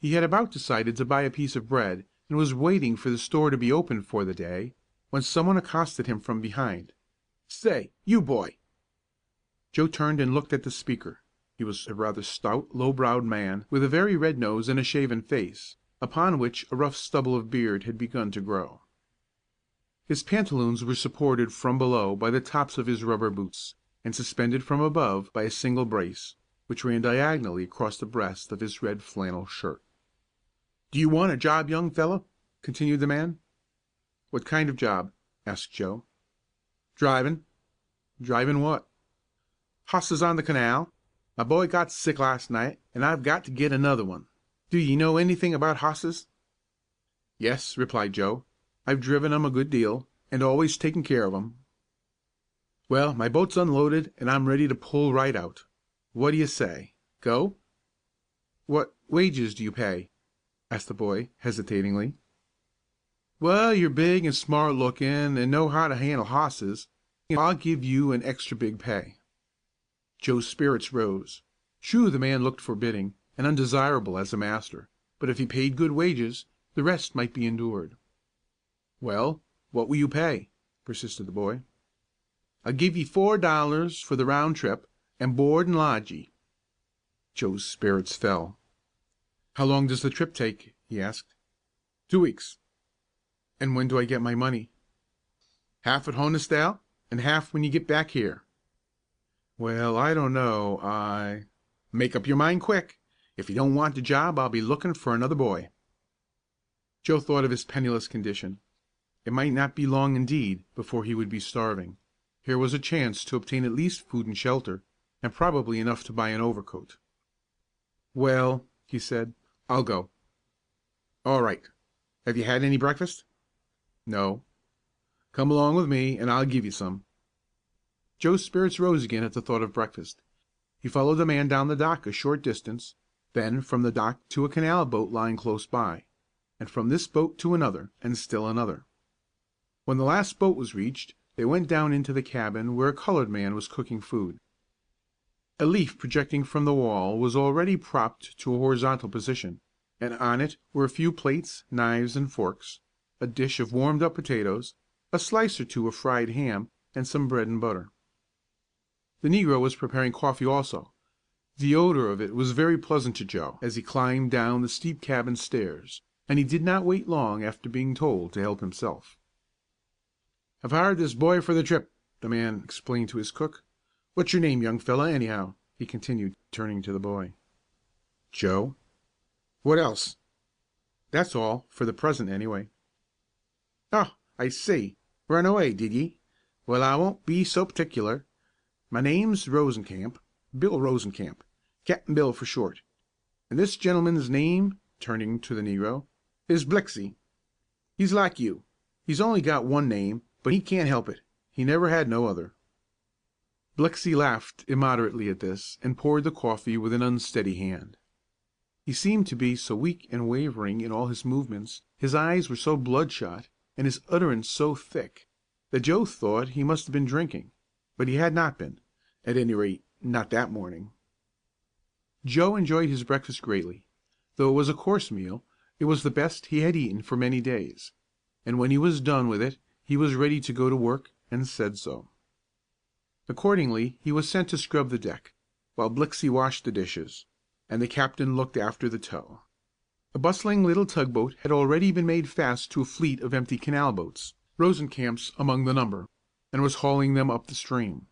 He had about decided to buy a piece of bread, and was waiting for the store to be open for the day, when someone accosted him from behind. "Say, you boy!" Joe turned and looked at the speaker. He was a rather stout, low-browed man, with a very red nose and a shaven face, upon which a rough stubble of beard had begun to grow. His pantaloons were supported from below by the tops of his rubber boots, and suspended from above by a single brace, which ran diagonally across the breast of his red flannel shirt. "Do you want a job, young fellow?" continued the man. "What kind of job?" asked Joe. "Drivin'." "Drivin' what?" "Hosses on the canal. My boy got sick last night, and I've got to get another one. Do ye know anything about hosses?" "Yes," replied Joe. "I've driven 'em a good deal, and always taken care of 'em." "Well, my boat's unloaded, and I'm ready to pull right out. What do you say? Go?" "What wages do you pay?" asked the boy, hesitatingly. "Well, you're big and smart lookin', and know how to handle hosses. I'll give you an extra big pay." Joe's spirits rose. True, the man looked forbidding and undesirable as a master, but if he paid good wages, the rest might be endured. "Well, what will you pay?" persisted the boy. "I'll give ye $4 for the round trip, and board and lodge ye." Joe's spirits fell. "How long does the trip take?" he asked. "2 weeks." "And when do I get my money?" "Half at Honesdale, and half when you get back here." "Well, I don't know. Make up your mind quick. If you don't want the job, I'll be looking for another boy." Joe thought of his penniless condition. It might not be long indeed before he would be starving. Here was a chance to obtain at least food and shelter, and probably enough to buy an overcoat. "Well," he said, "I'll go." "All right. Have you had any breakfast?" "No." "Come along with me, and I'll give you some." Joe's spirits rose again at the thought of breakfast. He followed the man down the dock a short distance, then from the dock to a canal boat lying close by, and from this boat to another, and still another. When the last boat was reached, they went down into the cabin where a colored man was cooking food. A leaf projecting from the wall was already propped to a horizontal position, and on it were a few plates, knives, and forks, a dish of warmed up potatoes, a slice or two of fried ham, and some bread and butter. The negro was preparing coffee also. The odor of it was very pleasant to Joe as he climbed down the steep cabin stairs, and he did not wait long after being told to help himself. "I've hired this boy for the trip," the man explained to his cook. "What's your name, young fella, anyhow?" he continued, turning to the boy. "Joe." "What else?" "That's all, for the present, anyway." "Oh, I see. Run away, did ye? Well, I won't be so particular. My name's Rosencamp, Bill Rosencamp, Cap'n Bill for short. And this gentleman's name," turning to the negro, "is Blixey. He's like you. He's only got one name, but he can't help it. He never had no other." Blixey laughed immoderately at this, and poured the coffee with an unsteady hand. He seemed to be so weak and wavering in all his movements, his eyes were so bloodshot, and his utterance so thick, that Joe thought he must have been drinking; but he had not been, at any rate, not that morning. Joe enjoyed his breakfast greatly. Though it was a coarse meal, it was the best he had eaten for many days, and when he was done with it he was ready to go to work, and said so. Accordingly he was sent to scrub the deck, while Blixey washed the dishes, and the captain looked after the tow. A bustling little tugboat had already been made fast to a fleet of empty canal boats, Rosencamp's among the number, and was hauling them up the stream.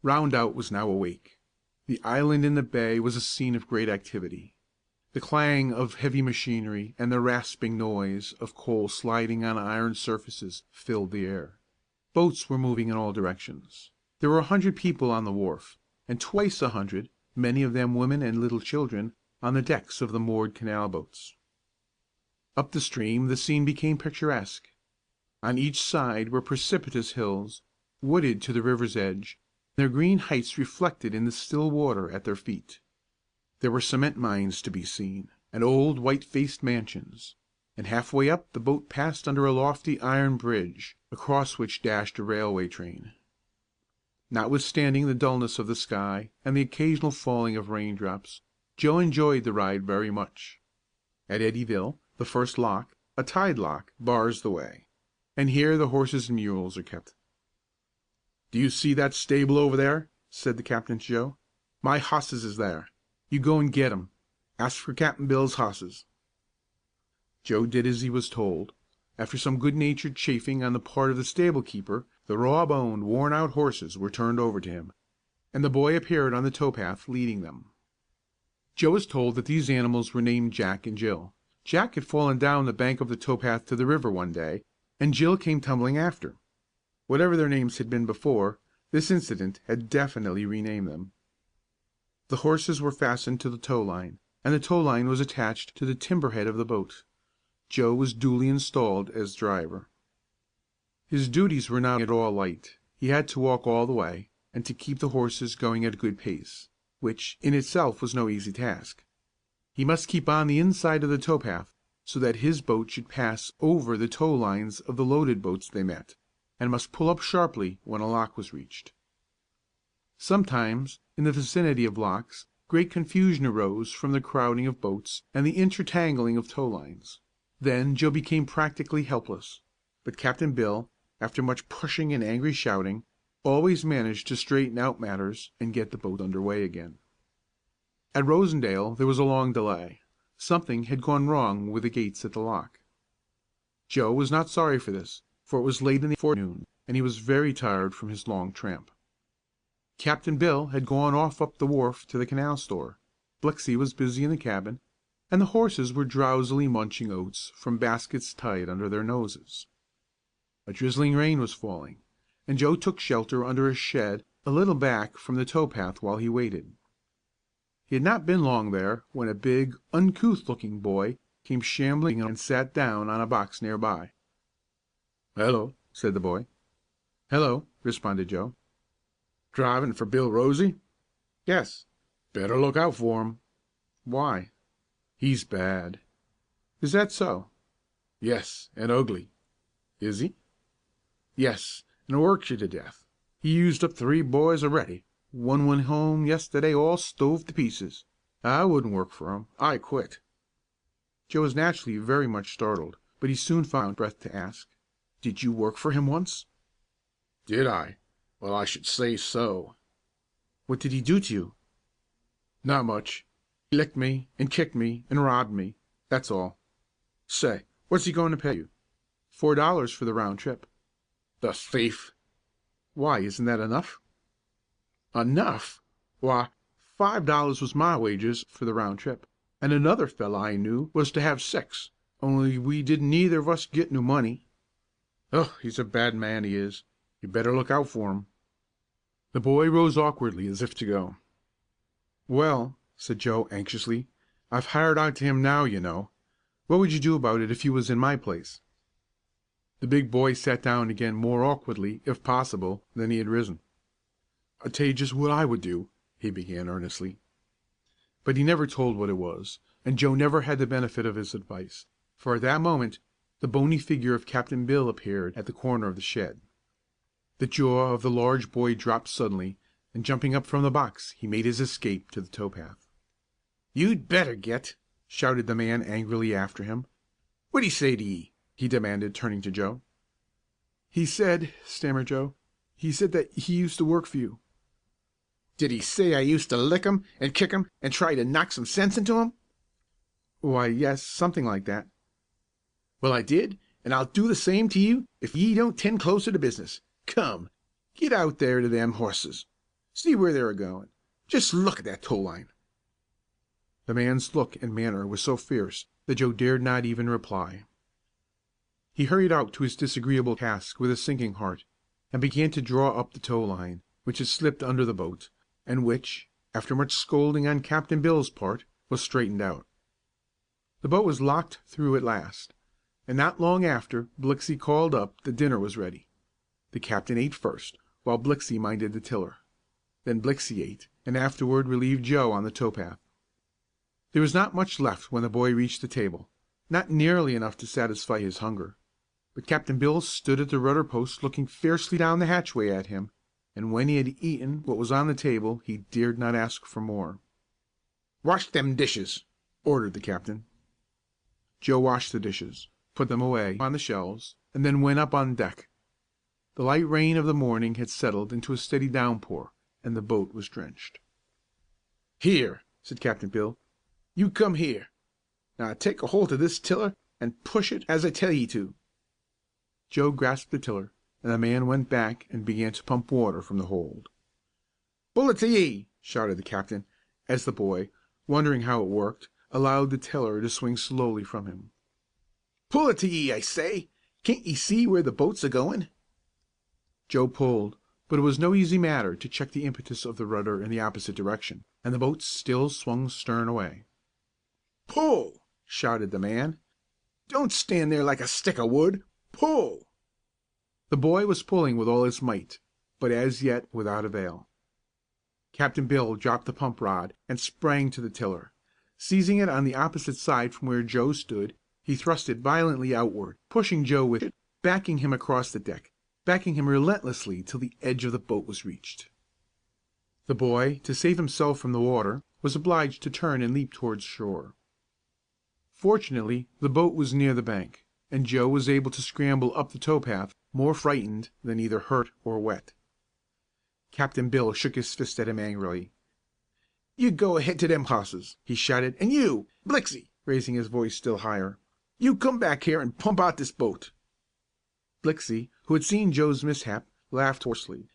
Rondout was now awake. The island in the bay was a scene of great activity. The clang of heavy machinery and the rasping noise of coal sliding on iron surfaces filled the air. Boats were moving in all directions. There were 100 people on the wharf, and twice 100, many of them women and little children, on the decks of the moored canal boats. Up the stream the scene became picturesque. On each side were precipitous hills, wooded to the river's edge, their green heights reflected in the still water at their feet. There were cement mines to be seen, and old white-faced mansions, and halfway up the boat passed under a lofty iron bridge, across which dashed a railway train. Notwithstanding the dullness of the sky and the occasional falling of raindrops, Joe enjoyed the ride very much. At Eddyville, the first lock, a tide lock, bars the way, and here the horses and mules are kept. "Do you see that stable over there?" said the captain to Joe. "My hosses is there. You go and get 'em. Ask for Cap'n Bill's hosses." Joe did as he was told. After some good-natured chaffing on the part of the stable keeper, the raw-boned, worn-out horses were turned over to him, and the boy appeared on the towpath leading them. Joe was told that these animals were named Jack and Jill. Jack had fallen down the bank of the towpath to the river one day, and Jill came tumbling after. Whatever their names had been before, this incident had definitely renamed them. The horses were fastened to the tow line, and the tow line was attached to the timber head of the boat. Joe was duly installed as driver. His duties were not at all light. He had to walk all the way, and to keep the horses going at a good pace, which in itself was no easy task. He must keep on the inside of the towpath, so that his boat should pass over the tow lines of the loaded boats they met, and must pull up sharply when a lock was reached. Sometimes, in the vicinity of locks, great confusion arose from the crowding of boats and the intertangling of tow lines. Then Joe became practically helpless, but Captain Bill, after much pushing and angry shouting, always managed to straighten out matters and get the boat under way again. At Rosendale there was a long delay. Something had gone wrong with the gates at the lock. Joe was not sorry for this, for it was late in the forenoon, and he was very tired from his long tramp. Captain Bill had gone off up the wharf to the canal store. Blixey was busy in the cabin, and the horses were drowsily munching oats from baskets tied under their noses. A drizzling rain was falling, and Joe took shelter under a shed a little back from the towpath while he waited. He had not been long there when a big, uncouth-looking boy came shambling and sat down on a box near by. "Hello," said the boy. "Hello," responded Joe. "Driving for Bill Rosey?" "Yes." "Better look out for him." "Why?" "He's bad." "Is that so?" "Yes, and ugly." "Is he?" "Yes, and works you to death. He used up 3 boys already. One went home yesterday all stove to pieces. I wouldn't work for him. I quit. Joe was naturally very much startled, but he soon found breath to ask, "Did you work for him once?" Did I? Well, I should say so. What did he do to you?" Not much. He licked me and kicked me and robbed me. That's all. Say, what's he going to pay you? $4 for the round trip." The thief! "Why, isn't that enough?" Enough? Why, $5 was my wages for the round trip, and another fella I knew was to have 6, only we didn't neither of us get no money." oh, he's a bad man, he is. You better look out for him. The boy rose awkwardly as if to go. "Well," said Joe anxiously, "I've hired out to him now, you know. What would you do about it if you was in my place?" The big boy sat down again more awkwardly, if possible, than he had risen. I'll tell you just what I would do," he began earnestly. But he never told what it was, and Joe never had the benefit of his advice, for at that moment the bony figure of Captain Bill appeared at the corner of the shed. The jaw of the large boy dropped suddenly, and jumping up from the box he made his escape to the towpath. "You'd better get!" shouted the man angrily after him. What'd he say to ye?" he demanded, turning to Joe. "He said," stammered Joe, "he said that he used to work for you." Did he say I used to lick him and kick him and try to knock some sense into him? "Why, yes, something like that." Well, I did, and I'll do the same to you if ye don't tend closer to business. Come, get out there to them horses. See where they're a-goin'. Just look at that tow line." The man's look and manner was so fierce that Joe dared not even reply. He hurried out to his disagreeable task with a sinking heart, and began to draw up the tow line, which had slipped under the boat, and which, after much scolding on Captain Bill's part, was straightened out. The boat was locked through at last, and not long after Blixey called up that dinner was ready. The captain ate first, while Blixey minded the tiller. Then Blixey ate, and afterward relieved Joe on the towpath. There was not much left when the boy reached the table, not nearly enough to satisfy his hunger. But Captain Bill stood at the rudder post looking fiercely down the hatchway at him, and when he had eaten what was on the table he dared not ask for more. "Wash them dishes," ordered the captain. Joe washed the dishes, put them away on the shelves, and then went up on deck. The light rain of the morning had settled into a steady downpour, and the boat was drenched. "Here," said Captain Bill, "you come here. Now take a holt of this tiller and push it as I tell ye to." Joe grasped the tiller, and the man went back and began to pump water from the hold. "Pull it to ye!" shouted the captain, as the boy, wondering how it worked, allowed the tiller to swing slowly from him. "Pull it to ye, I say! Can't ye see where the boat's a-goin'?" Joe pulled, but it was no easy matter to check the impetus of the rudder in the opposite direction, and the boat still swung stern away. "Pull!" shouted the man. "Don't stand there like a stick o' wood. Pull!" The boy was pulling with all his might, but as yet without avail. Captain Bill dropped the pump rod and sprang to the tiller. Seizing it on the opposite side from where Joe stood, he thrust it violently outward, pushing Joe with it, backing him across the deck, backing him relentlessly till the edge of the boat was reached. The boy, to save himself from the water, was obliged to turn and leap towards shore. Fortunately the boat was near the bank, and Joe was able to scramble up the towpath more frightened than either hurt or wet. Captain Bill shook his fist at him angrily. "You go ahead to them hosses!" he shouted. "And you, Blixey," raising his voice still higher, "you come back here and pump out this boat." Blixey, who had seen Joe's mishap, laughed hoarsely.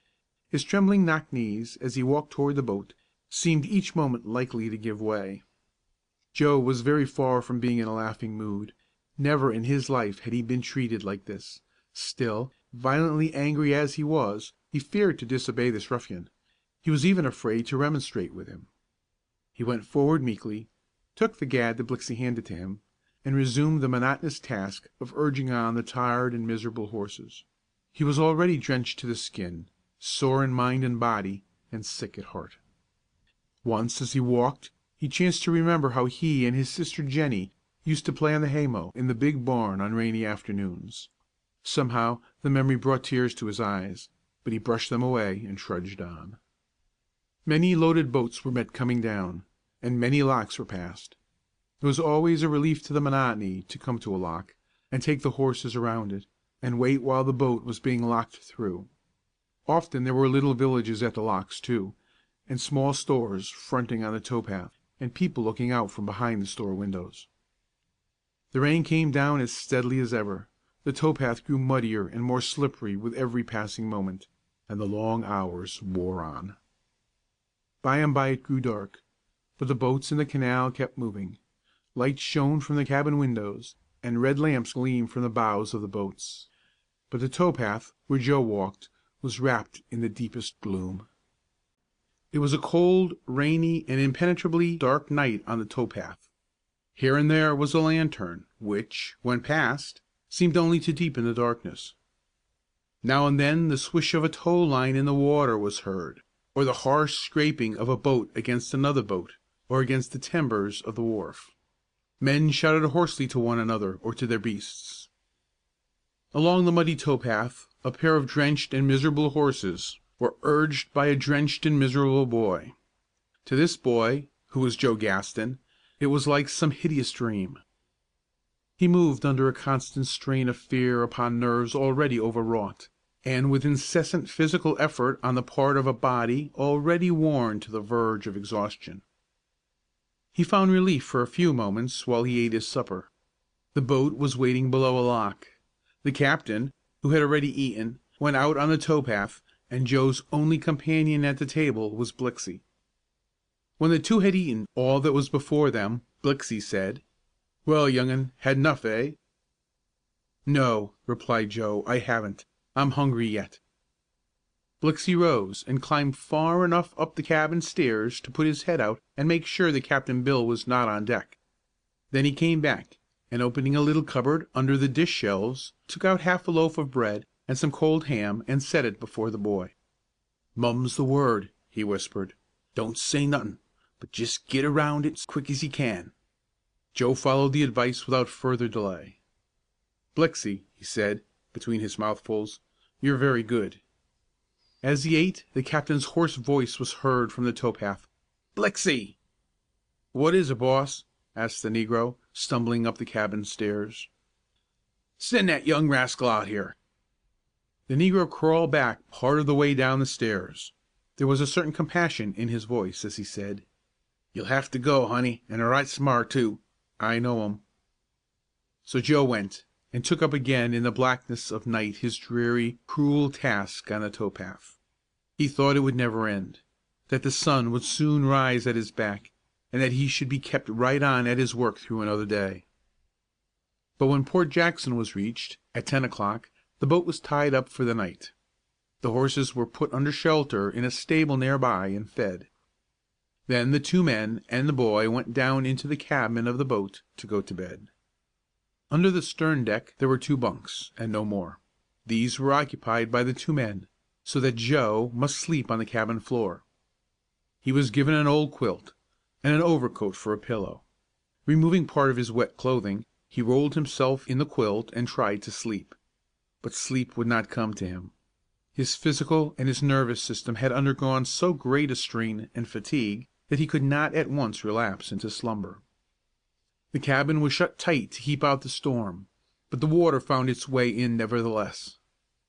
His trembling knock knees, as he walked toward the boat, seemed each moment likely to give way. Joe was very far from being in a laughing mood. Never in his life had he been treated like this. Still, violently angry as he was, he feared to disobey this ruffian. He was even afraid to remonstrate with him. He went forward meekly, took the gad that Blixey handed to him, and resumed the monotonous task of urging on the tired and miserable horses. He was already drenched to the skin, sore in mind and body, and sick at heart. Once, as he walked, he chanced to remember how he and his sister Jennie used to play on the haymow in the big barn on rainy afternoons. Somehow the memory brought tears to his eyes, but he brushed them away and trudged on. Many loaded boats were met coming down, and many locks were passed. It was always a relief to the monotony to come to a lock, and take the horses around it, and wait while the boat was being locked through. Often there were little villages at the locks, too, and small stores fronting on the towpath, and people looking out from behind the store windows. The rain came down as steadily as ever. The towpath grew muddier and more slippery with every passing moment, and the long hours wore on. By and by it grew dark, but the boats in the canal kept moving. Lights shone from the cabin windows, and red lamps gleamed from the bows of the boats. But the towpath, where Joe walked, was wrapped in the deepest gloom. It was a cold, rainy, and impenetrably dark night on the towpath. Here and there was a lantern, which, when passed, seemed only to deepen the darkness. Now and then the swish of a tow line in the water was heard, or the harsh scraping of a boat against another boat, or against the timbers of the wharf. Men shouted hoarsely to one another or to their beasts. Along the muddy towpath a pair of drenched and miserable horses were urged by a drenched and miserable boy. To this boy, who was Joe Gaston, it was like some hideous dream. He moved under a constant strain of fear upon nerves already overwrought, and with incessant physical effort on the part of a body already worn to the verge of exhaustion. He found relief for a few moments while he ate his supper. The boat was waiting below a lock. The captain, who had already eaten, went out on the towpath, and Joe's only companion at the table was Blixey. When the two had eaten all that was before them, Blixey said, "Well, young un, had enough, eh?" "No," replied Joe, "I haven't. I'm hungry yet." Blixey rose and climbed far enough up the cabin stairs to put his head out and make sure that Captain Bill was not on deck. Then he came back, and opening a little cupboard under the dish shelves, took out half a loaf of bread and some cold ham and set it before the boy. "Mum's the word," he whispered. "Don't say nothin', but just get around it 's quick as you can." Joe followed the advice without further delay. "Blixey," he said, between his mouthfuls, "you're very good." As he ate, the captain's hoarse voice was heard from the towpath. "Blixey!" "What is it, boss?" asked the negro, stumbling up the cabin stairs. "Send that young rascal out here." The negro crawled back part of the way down the stairs. There was a certain compassion in his voice as he said, "You'll have to go, honey, and right smart, too. I know 'em." So Joe went, and took up again in the blackness of night his dreary, cruel task on the towpath. He thought it would never end; that the sun would soon rise at his back, and that he should be kept right on at his work through another day. But when Port Jackson was reached, at 10 o'clock, the boat was tied up for the night. The horses were put under shelter in a stable near by and fed. Then the two men and the boy went down into the cabin of the boat to go to bed. Under the stern deck there were two bunks, and no more. These were occupied by the two men, so that Joe must sleep on the cabin floor. He was given an old quilt, and an overcoat for a pillow. Removing part of his wet clothing, he rolled himself in the quilt and tried to sleep. But sleep would not come to him. His physical and his nervous system had undergone so great a strain and fatigue that he could not at once relapse into slumber. The cabin was shut tight to keep out the storm, but the water found its way in nevertheless.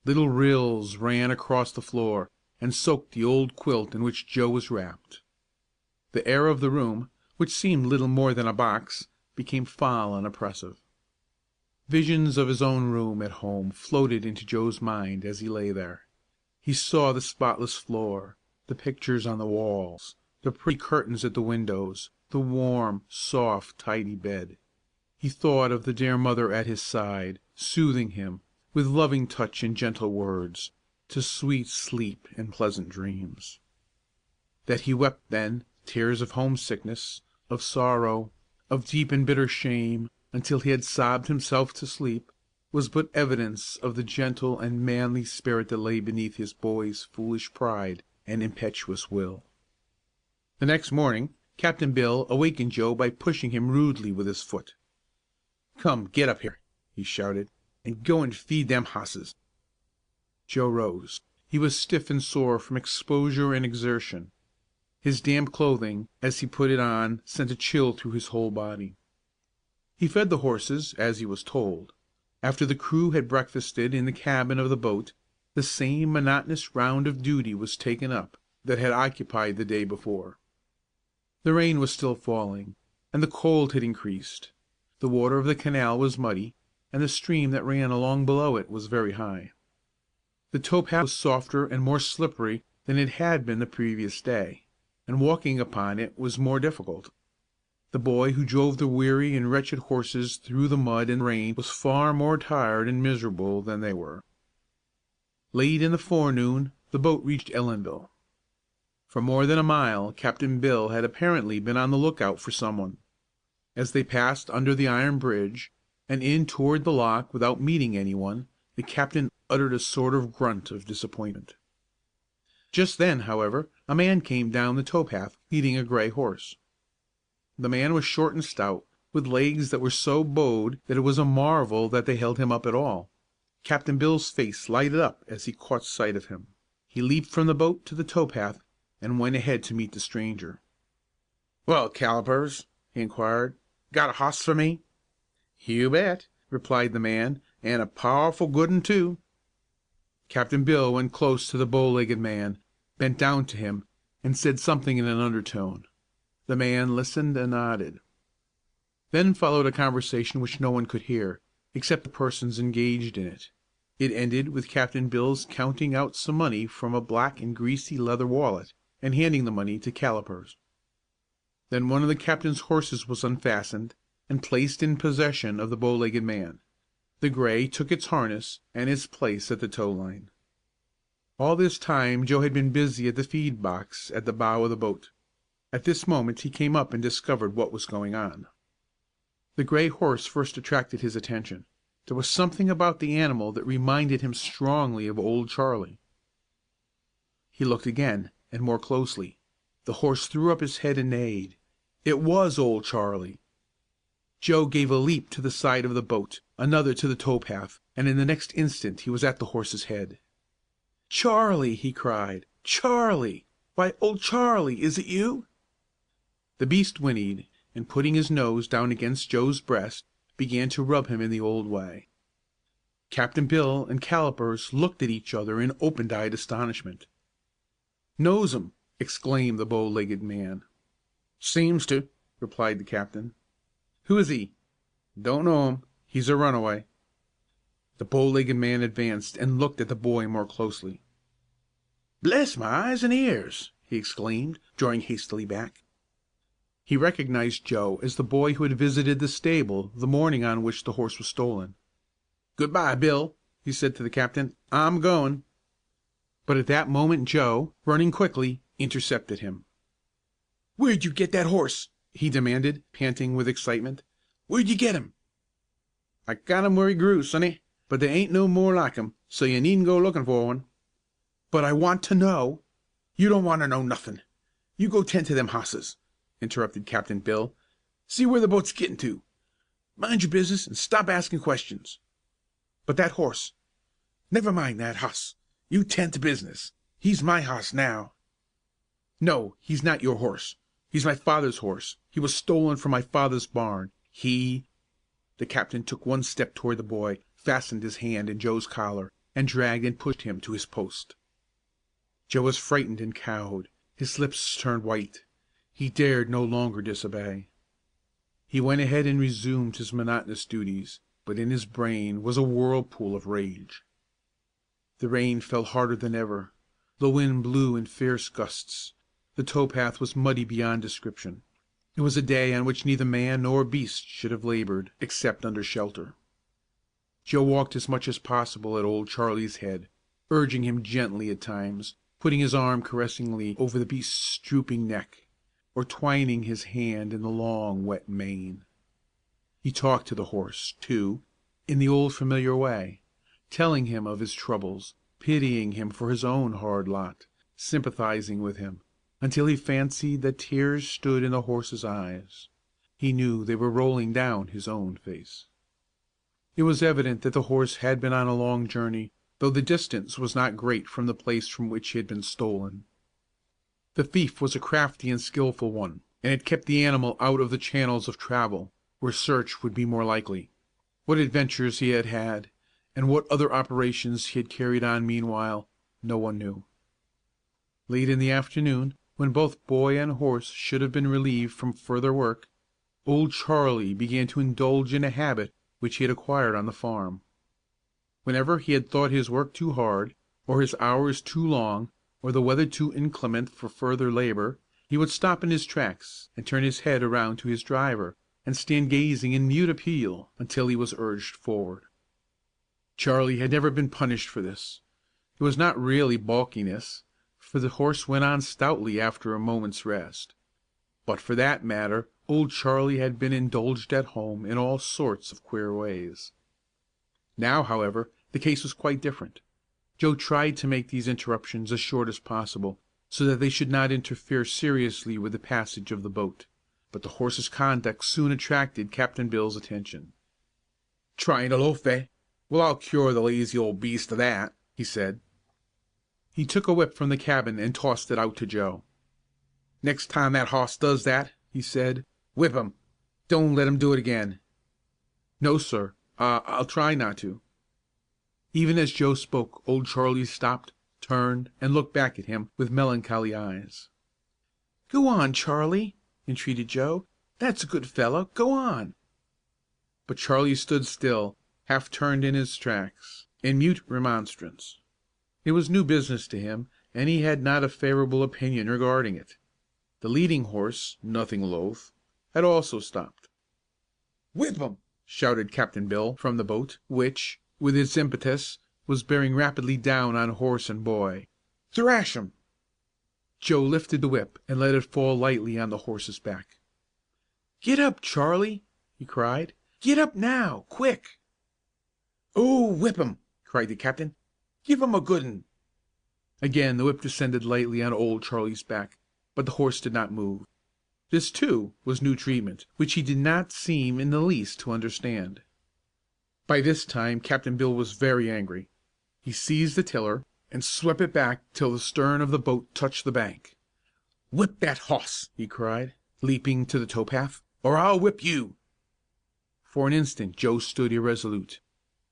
Little rills ran across the floor and soaked the old quilt in which Joe was wrapped. The air of the room, which seemed little more than a box, became foul and oppressive. Visions of his own room at home floated into Joe's mind as he lay there. He saw the spotless floor, the pictures on the walls, the pretty curtains at the windows, the warm, soft, tidy bed. He thought of the dear mother at his side, soothing him, with loving touch and gentle words, to sweet sleep and pleasant dreams. That he wept then, tears of homesickness, of sorrow, of deep and bitter shame, until he had sobbed himself to sleep, was but evidence of the gentle and manly spirit that lay beneath his boy's foolish pride and impetuous will. The next morning, Captain Bill awakened Joe by pushing him rudely with his foot. "Come, get up here," he shouted, "and go and feed them hosses." Joe rose. He was stiff and sore from exposure and exertion. His damp clothing, as he put it on, sent a chill through his whole body. He fed the horses, as he was told. After the crew had breakfasted in the cabin of the boat, the same monotonous round of duty was taken up that had occupied the day before. The rain was still falling, and the cold had increased. The water of the canal was muddy, and the stream that ran along below it was very high. The towpath was softer and more slippery than it had been the previous day, and walking upon it was more difficult. The boy who drove the weary and wretched horses through the mud and rain was far more tired and miserable than they were. Late in the forenoon the boat reached Ellenville. For more than a mile Captain Bill had apparently been on the lookout for someone. As they passed under the iron bridge, and in toward the lock without meeting anyone, the captain uttered a sort of grunt of disappointment. Just then, however, a man came down the towpath leading a gray horse. The man was short and stout, with legs that were so bowed that it was a marvel that they held him up at all. Captain Bill's face lighted up as he caught sight of him. He leaped from the boat to the towpath and went ahead to meet the stranger. "Well, Callipers," he inquired, "got a hoss for me?" "You bet," replied the man, "and a powerful good 'un, too." Captain Bill went close to the bow-legged man, bent down to him, and said something in an undertone. The man listened and nodded. Then followed a conversation which no one could hear, except the persons engaged in it. It ended with Captain Bill's counting out some money from a black and greasy leather wallet, and handing the money to Callipers. Then one of the captain's horses was unfastened, and placed in possession of the bow-legged man. The gray took its harness and its place at the tow line. All this time Joe had been busy at the feed box at the bow of the boat. At this moment he came up and discovered what was going on. The gray horse first attracted his attention. There was something about the animal that reminded him strongly of Old Charlie. He looked again, and more closely. The horse threw up his head and neighed. It was Old Charlie. Joe gave a leap to the side of the boat, another to the towpath, and in the next instant he was at the horse's head. "Charlie!" he cried. "Charlie! Why, Old Charlie, is it you?" The beast whinnied, and putting his nose down against Joe's breast, began to rub him in the old way. Captain Bill and Callipers looked at each other in open-eyed astonishment. "Knows 'em!" exclaimed the bow-legged man. "Seems to," replied the captain. "Who is he?" "Don't know him. He's a runaway." The bow-legged man advanced and looked at the boy more closely. "Bless my eyes and ears!" he exclaimed, drawing hastily back. He recognized Joe as the boy who had visited the stable the morning on which the horse was stolen. "Good bye, Bill," he said to the captain. "I'm goin'." But at that moment Joe, running quickly, intercepted him. "Where'd you get that horse?" he demanded, panting with excitement. "Where'd you get him?" "I got him where he grew, sonny, but there ain't no more like him, so you needn't go lookin' for one." "But I want to know." "You don't want to know nothin'. You go tend to them hosses," interrupted Captain Bill. "See where the boat's gettin' to. Mind your business and stop asking questions." "But that horse." "Never mind that hoss. You tend to business. He's my hoss now." "No, he's not your horse. He's my father's horse. He was stolen from my father's barn. He—" The captain took one step toward the boy, fastened his hand in Joe's collar, and dragged and pushed him to his post. Joe was frightened and cowed. His lips turned white. He dared no longer disobey. He went ahead and resumed his monotonous duties, but in his brain was a whirlpool of rage. The rain fell harder than ever. The wind blew in fierce gusts. The towpath was muddy beyond description. It was a day on which neither man nor beast should have labored, except under shelter. Joe walked as much as possible at Old Charlie's head, urging him gently at times, putting his arm caressingly over the beast's drooping neck, or twining his hand in the long, wet mane. He talked to the horse, too, in the old familiar way, telling him of his troubles, pitying him for his own hard lot, sympathizing with him, until he fancied that tears stood in the horse's eyes. He knew they were rolling down his own face. It was evident that the horse had been on a long journey, though the distance was not great from the place from which he had been stolen. The thief was a crafty and skillful one, and had kept the animal out of the channels of travel, where search would be more likely. What adventures he had had, and what other operations he had carried on meanwhile, no one knew. Late in the afternoon, when both boy and horse should have been relieved from further work, Old Charlie began to indulge in a habit which he had acquired on the farm. Whenever he had thought his work too hard, or his hours too long, or the weather too inclement for further labor, he would stop in his tracks and turn his head around to his driver, and stand gazing in mute appeal until he was urged forward. Charlie had never been punished for this. It was not really balkiness, for the horse went on stoutly after a moment's rest. But for that matter, Old Charlie had been indulged at home in all sorts of queer ways. Now, however, the case was quite different. Joe tried to make these interruptions as short as possible, so that they should not interfere seriously with the passage of the boat. But the horse's conduct soon attracted Captain Bill's attention. "Trying to loaf, eh? Well, I'll cure the lazy old beast of that," he said. He took a whip from the cabin and tossed it out to Joe. "Next time that hoss does that," he said, "whip him. Don't let him do it again." "No, sir. I'll try not to." Even as Joe spoke, Old Charlie stopped, turned, and looked back at him with melancholy eyes. "Go on, Charlie," entreated Joe. "That's a good fellow. Go on." But Charlie stood still, half turned in his tracks, in mute remonstrance. It was new business to him, and he had not a favorable opinion regarding it. The leading horse, nothing loath, had also stopped. "Whip him!" shouted Captain Bill from the boat, which, with its impetus, was bearing rapidly down on horse and boy. "Thrash him!" Joe lifted the whip and let it fall lightly on the horse's back. "Get up, Charlie!" he cried. "Get up now, quick!" "Oh, whip him!" cried the captain. "Give him a good 'un!" Again the whip descended lightly on Old Charlie's back, but the horse did not move. This, too, was new treatment, which he did not seem in the least to understand. By this time Captain Bill was very angry. He seized the tiller, and swept it back till the stern of the boat touched the bank. "Whip that hoss!" he cried, leaping to the towpath, "or I'll whip you!" For an instant Joe stood irresolute.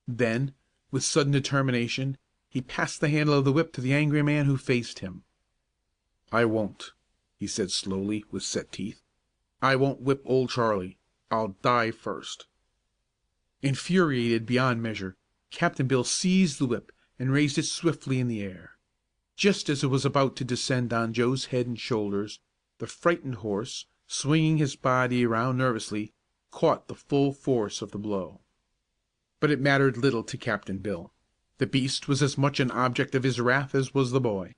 Then, with sudden determination, he passed the handle of the whip to the angry man who faced him. "I won't," he said slowly, with set teeth. "I won't whip Old Charlie. I'll die first." Infuriated beyond measure, Captain Bill seized the whip and raised it swiftly in the air. Just as it was about to descend on Joe's head and shoulders, the frightened horse, swinging his body around nervously, caught the full force of the blow. But it mattered little to Captain Bill. The beast was as much an object of his wrath as was the boy.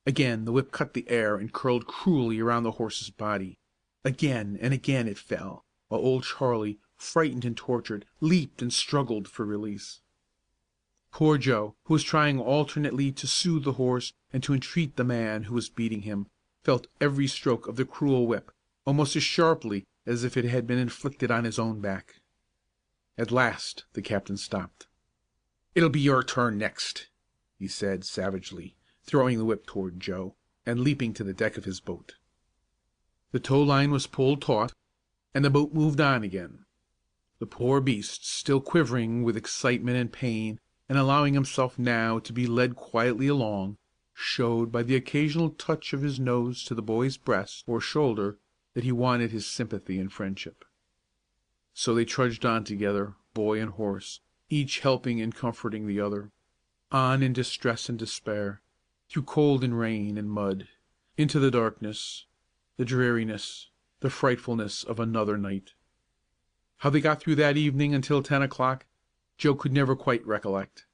Again the whip cut the air and curled cruelly around the horse's body. Again and again it fell, while Old Charlie, frightened and tortured, leaped and struggled for release. Poor Joe, who was trying alternately to soothe the horse and to entreat the man who was beating him, felt every stroke of the cruel whip, almost as sharply as if it had been inflicted on his own back. At last the captain stopped. "It'll be your turn next," he said savagely, throwing the whip toward Joe, and leaping to the deck of his boat. The tow line was pulled taut, and the boat moved on again. The poor beast, still quivering with excitement and pain, and allowing himself now to be led quietly along, showed by the occasional touch of his nose to the boy's breast or shoulder that he wanted his sympathy and friendship. So they trudged on together, boy and horse, each helping and comforting the other, on in distress and despair, through cold and rain and mud, into the darkness, the dreariness, the frightfulness of another night. How they got through that evening until 10 o'clock, Joe could never quite recollect.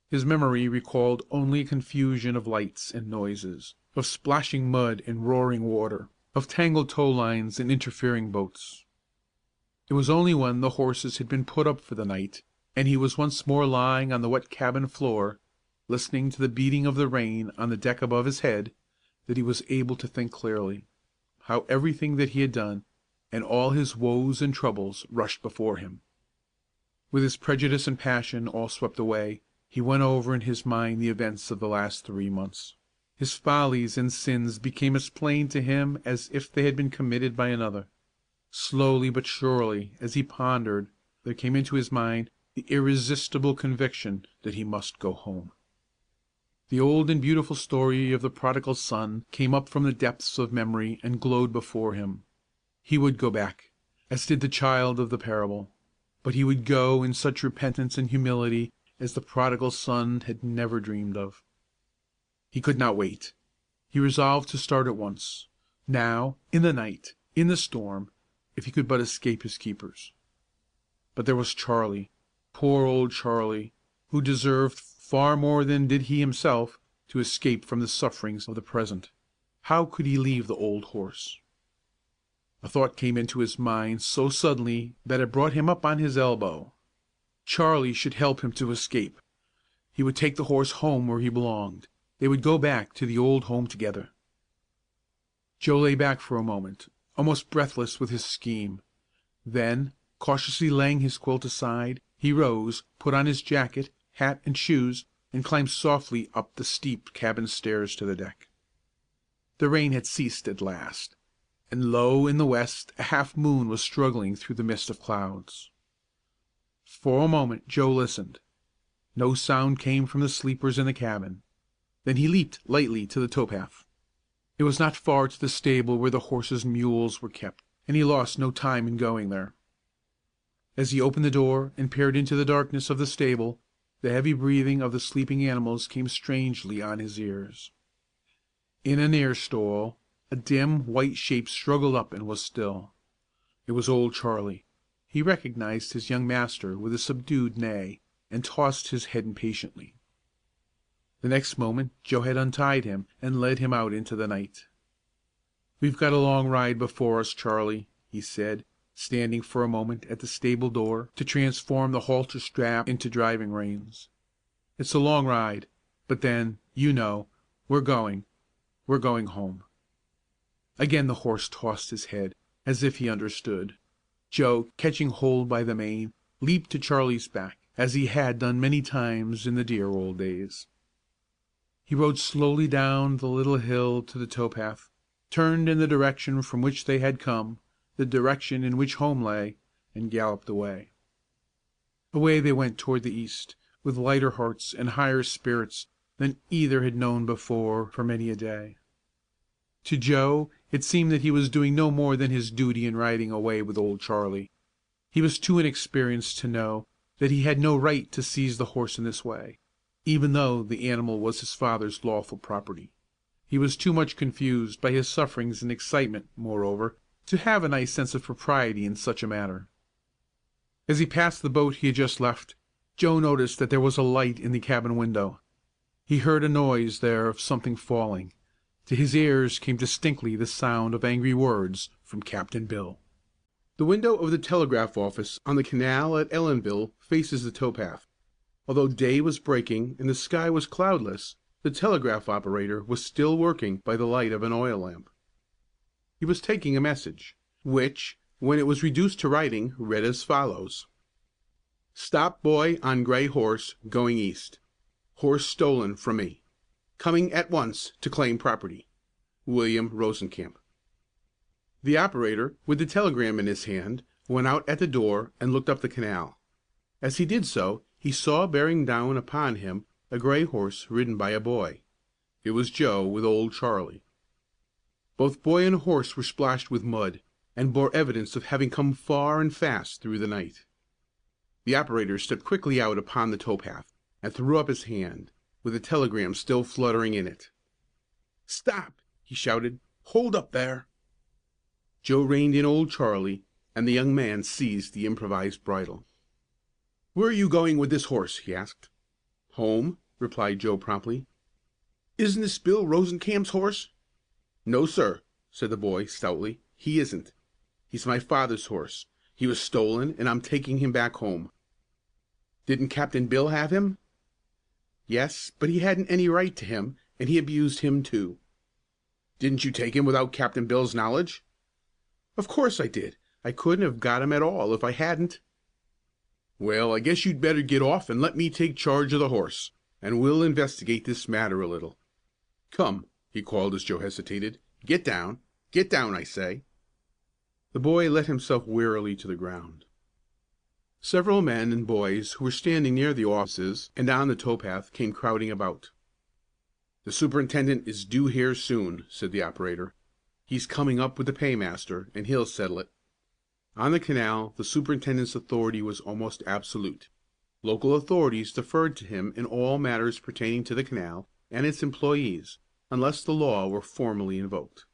His memory recalled only a confusion of lights and noises, of splashing mud and roaring water, of tangled tow lines and interfering boats. It was only when the horses had been put up for the night, and he was once more lying on the wet cabin floor, listening to the beating of the rain on the deck above his head, that he was able to think clearly, how everything that he had done, and all his woes and troubles, rushed before him. With his prejudice and passion all swept away, he went over in his mind the events of the last 3 months. His follies and sins became as plain to him as if they had been committed by another. Slowly but surely, as he pondered, there came into his mind the irresistible conviction that he must go home. The old and beautiful story of the prodigal son came up from the depths of memory and glowed before him. He would go back, as did the child of the parable, but he would go in such repentance and humility as the prodigal son had never dreamed of. He could not wait. He resolved to start at once, now, in the night, in the storm, if he could but escape his keepers. But there was Charlie, poor old Charlie, who deserved far more than did he himself to escape from the sufferings of the present. How could he leave the old horse? A thought came into his mind so suddenly that it brought him up on his elbow. Charlie should help him to escape. He would take the horse home where he belonged. They would go back to the old home together. Joe lay back for a moment, almost breathless with his scheme. Then, cautiously laying his quilt aside, he rose, put on his jacket, hat, and shoes, and climbed softly up the steep cabin stairs to the deck. The rain had ceased at last, and low in the west a half moon was struggling through the mist of clouds. For a moment Joe listened. No sound came from the sleepers in the cabin. Then he leaped lightly to the towpath. It was not far to the stable where the horses and mules were kept, and he lost no time in going there. As he opened the door and peered into the darkness of the stable, the heavy breathing of the sleeping animals came strangely on his ears. In a near stall, a dim, white shape struggled up and was still. It was old Charlie. He recognized his young master with a subdued neigh, and tossed his head impatiently. The next moment Joe had untied him and led him out into the night. "We've got a long ride before us, Charlie," he said, standing for a moment at the stable door to transform the halter strap into driving reins. "It's a long ride, but then, you know, we're going home." Again the horse tossed his head, as if he understood. Joe, catching hold by the mane, leaped to Charlie's back, as he had done many times in the dear old days. He rode slowly down the little hill to the towpath, turned in the direction from which they had come, the direction in which home lay, and galloped away. Away they went toward the east, with lighter hearts and higher spirits than either had known before for many a day. To Joe it seemed that he was doing no more than his duty in riding away with old Charlie. He was too inexperienced to know that he had no right to seize the horse in this way, even though the animal was his father's lawful property. He was too much confused by his sufferings and excitement, moreover, to have a nice sense of propriety in such a matter. As he passed the boat he had just left, Joe noticed that there was a light in the cabin window. He heard a noise there of something falling. To his ears came distinctly the sound of angry words from Captain Bill. The window of the telegraph office on the canal at Ellenville faces the towpath. Although day was breaking and the sky was cloudless, the telegraph operator was still working by the light of an oil lamp. He was taking a message, which, when it was reduced to writing, read as follows: "Stop boy on gray horse going east. Horse stolen from me. Coming at once to claim property. William Rosenkamp." The operator, with the telegram in his hand, went out at the door and looked up the canal. As he did so, he saw bearing down upon him a gray horse ridden by a boy. It was Joe with old Charlie. Both boy and horse were splashed with mud, and bore evidence of having come far and fast through the night. The operator stepped quickly out upon the towpath, and threw up his hand, with the telegram still fluttering in it. "Stop!" he shouted. "Hold up there!" Joe reined in old Charlie, and the young man seized the improvised bridle. "Where are you going with this horse?" he asked. "Home," replied Joe promptly. "Isn't this Bill Rosencamp's horse?" "No, sir," said the boy stoutly. "He isn't. He's my father's horse. He was stolen, and I'm taking him back home." "Didn't Captain Bill have him?" "Yes, but he hadn't any right to him, and he abused him too." "Didn't you take him without Captain Bill's knowledge?" "Of course I did. I couldn't have got him at all if I hadn't." "Well, I guess you'd better get off and let me take charge of the horse, and we'll investigate this matter a little. Come," he called as Joe hesitated. Get down, I say." The boy let himself wearily to the ground. Several men and boys who were standing near the offices and on the towpath came crowding about. "The superintendent is due here soon," said the operator. "He's coming up with the paymaster, and he'll settle it." On the canal the superintendent's authority was almost absolute. Local authorities deferred to him in all matters pertaining to the canal and its employees, unless the law were formally invoked.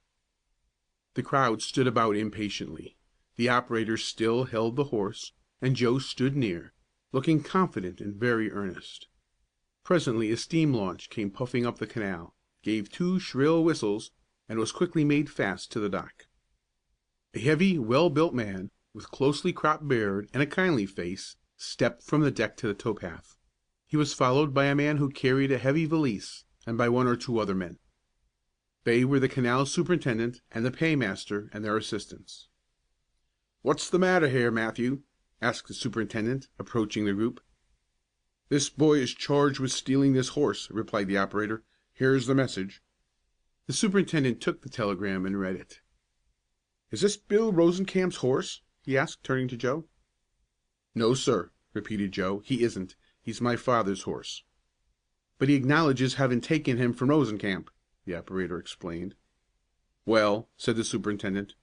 The crowd stood about impatiently. The operator still held the horse, and Joe stood near, looking confident and very earnest. Presently a steam launch came puffing up the canal, gave two shrill whistles, and was quickly made fast to the dock. A heavy, well-built man, with closely cropped beard and a kindly face, stepped from the deck to the towpath. He was followed by a man who carried a heavy valise, and by one or two other men. They were the canal superintendent and the paymaster and their assistants. "What's the matter here, Matthew?" asked the superintendent, approaching the group. "This boy is charged with stealing this horse," replied the operator. "Here's the message." The superintendent took the telegram and read it. "Is this Bill Rosencamp's horse?" he asked, turning to Joe. "No, sir," repeated Joe. "He isn't. He's my father's horse." "But he acknowledges having taken him from Rosencamp," the operator explained. "Well," said the superintendent,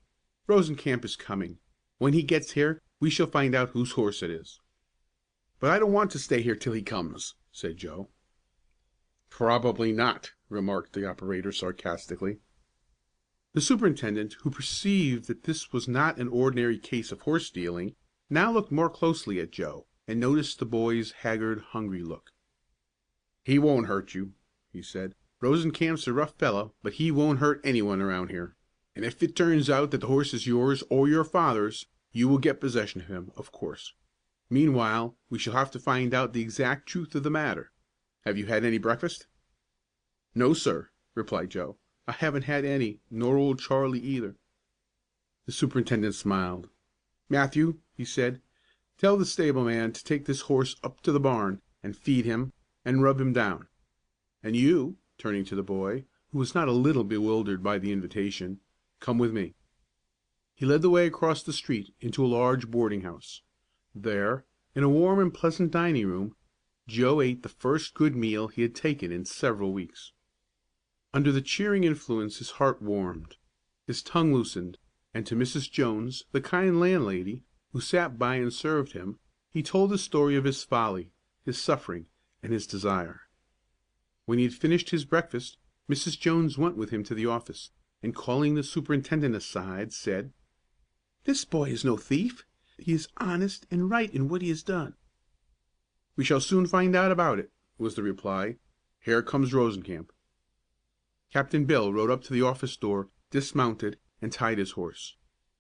"Rosencamp is coming. When he gets here we shall find out whose horse it is." "But I don't want to stay here till he comes," said Joe. "Probably not," remarked the operator sarcastically. The superintendent, who perceived that this was not an ordinary case of horse stealing, now looked more closely at Joe, and noticed the boy's haggard, hungry look. "He won't hurt you," he said. "Rosencamp's a rough fellow, but he won't hurt anyone around here. And if it turns out that the horse is yours or your father's, you will get possession of him, of course. Meanwhile, we shall have to find out the exact truth of the matter. Have you had any breakfast?" "No, sir," replied Joe. "I haven't had any, nor old Charlie either." The superintendent smiled. "Matthew," he said, "tell the stableman to take this horse up to the barn, and feed him, and rub him down. And you," turning to the boy, who was not a little bewildered by the invitation, "come with me." He led the way across the street into a large boarding house. There, in a warm and pleasant dining room, Joe ate the first good meal he had taken in several weeks. Under the cheering influence his heart warmed, his tongue loosened, and to Mrs. Jones, the kind landlady, who sat by and served him, he told the story of his folly, his suffering, and his desire. When he had finished his breakfast, Mrs. Jones went with him to the office, and calling the superintendent aside, said, "This boy is no thief. He is honest and right in what he has done." "We shall soon find out about it," was the reply. "Here comes Rosencamp." Captain Bill rode up to the office door, dismounted, and tied his horse.